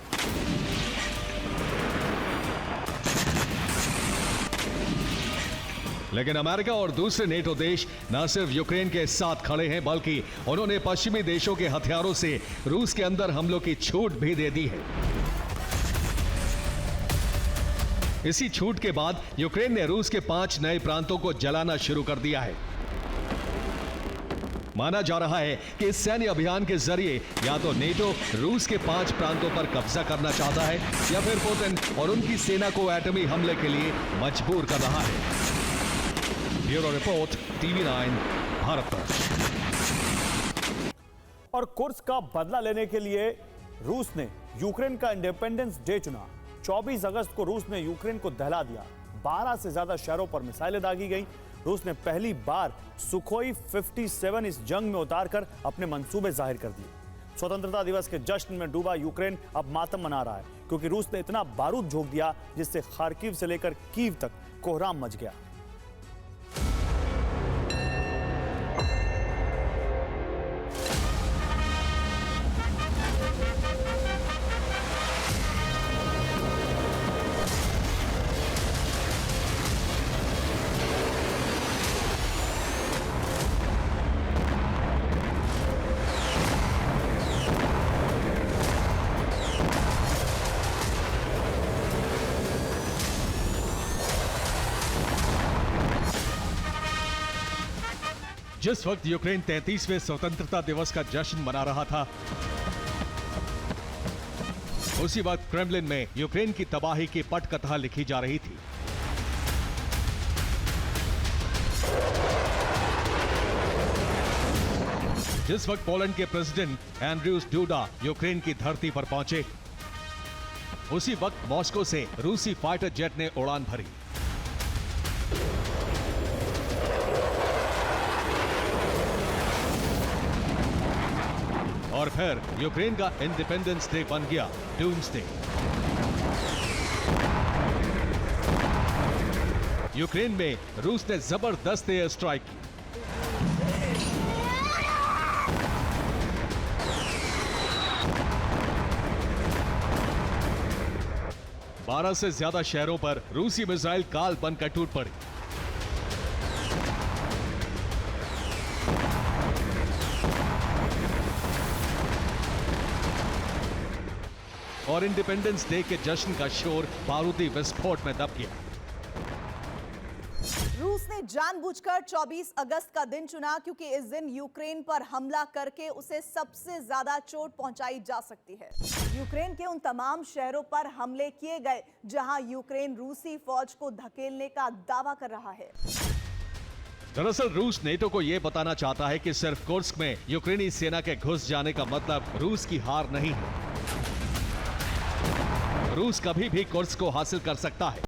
लेकिन अमेरिका और दूसरे नेटो देश न सिर्फ यूक्रेन के साथ खड़े हैं, बल्कि उन्होंने पश्चिमी देशों के हथियारों से रूस के अंदर हमलों की छूट भी दे दी है। इसी छूट के बाद यूक्रेन ने रूस के 5 नए प्रांतों को जलाना शुरू कर दिया है। माना जा रहा है कि इस सैन्य अभियान के जरिए या तो नेटो रूस के 5 प्रांतों पर कब्जा करना चाहता है या फिर पुतिन और उनकी सेना को एटमी हमले के लिए मजबूर कर रहा है। ब्यूरो रिपोर्ट, TV9 भारत पर। और कुर्स्क का बदला लेने के लिए रूस ने यूक्रेन का इंडिपेंडेंस डे चुना। 24 अगस्त को रूस ने यूक्रेन को दहला दिया। 12 से ज्यादा शहरों पर मिसाइलें दागी गईं। रूस ने पहली बार सुखोई 57 इस जंग में उतारकर अपने मंसूबे जाहिर कर दिए। स्वतंत्रता दिवस के जश्न में डूबा यूक्रेन अब मातम मना रहा है, क्योंकि रूस ने इतना बारूद झोंक दिया जिससे खार्किव से लेकर कीव तक कोहराम मच गया। जिस वक्त यूक्रेन 33वें स्वतंत्रता दिवस का जश्न मना रहा था, उसी वक्त क्रेमलिन में यूक्रेन की तबाही की पटकथा लिखी जा रही थी। जिस वक्त पोलैंड के प्रेसिडेंट एंड्र्यूस डूडा यूक्रेन की धरती पर पहुंचे, उसी वक्त मॉस्को से रूसी फाइटर जेट ने उड़ान भरी। और फिर यूक्रेन का इंडिपेंडेंस डे बन गया डूम्सडे। यूक्रेन में रूस ने जबरदस्त एयर स्ट्राइक की। बारह से ज्यादा शहरों पर रूसी मिसाइल काल बनकर टूट पड़ी। और इंडिपेंडेंस डे के जश्न का शोर बारूदी विस्फोट में दब गया। रूस ने जानबूझकर 24 अगस्त का दिन चुना, क्योंकि इस दिन यूक्रेन पर हमला करके उसे सबसे ज्यादा चोट पहुंचाई जा सकती है। यूक्रेन के उन तमाम शहरों पर हमले किए गए जहां यूक्रेन रूसी फौज को धकेलने का दावा कर रहा है। दरअसल रूस नेटो को यह बताना चाहता है कि सिर्फ कुर्स्क में यूक्रेनी सेना के घुस जाने का मतलब रूस की हार नहीं है। रूस कभी भी कुर्स्क को हासिल कर सकता है।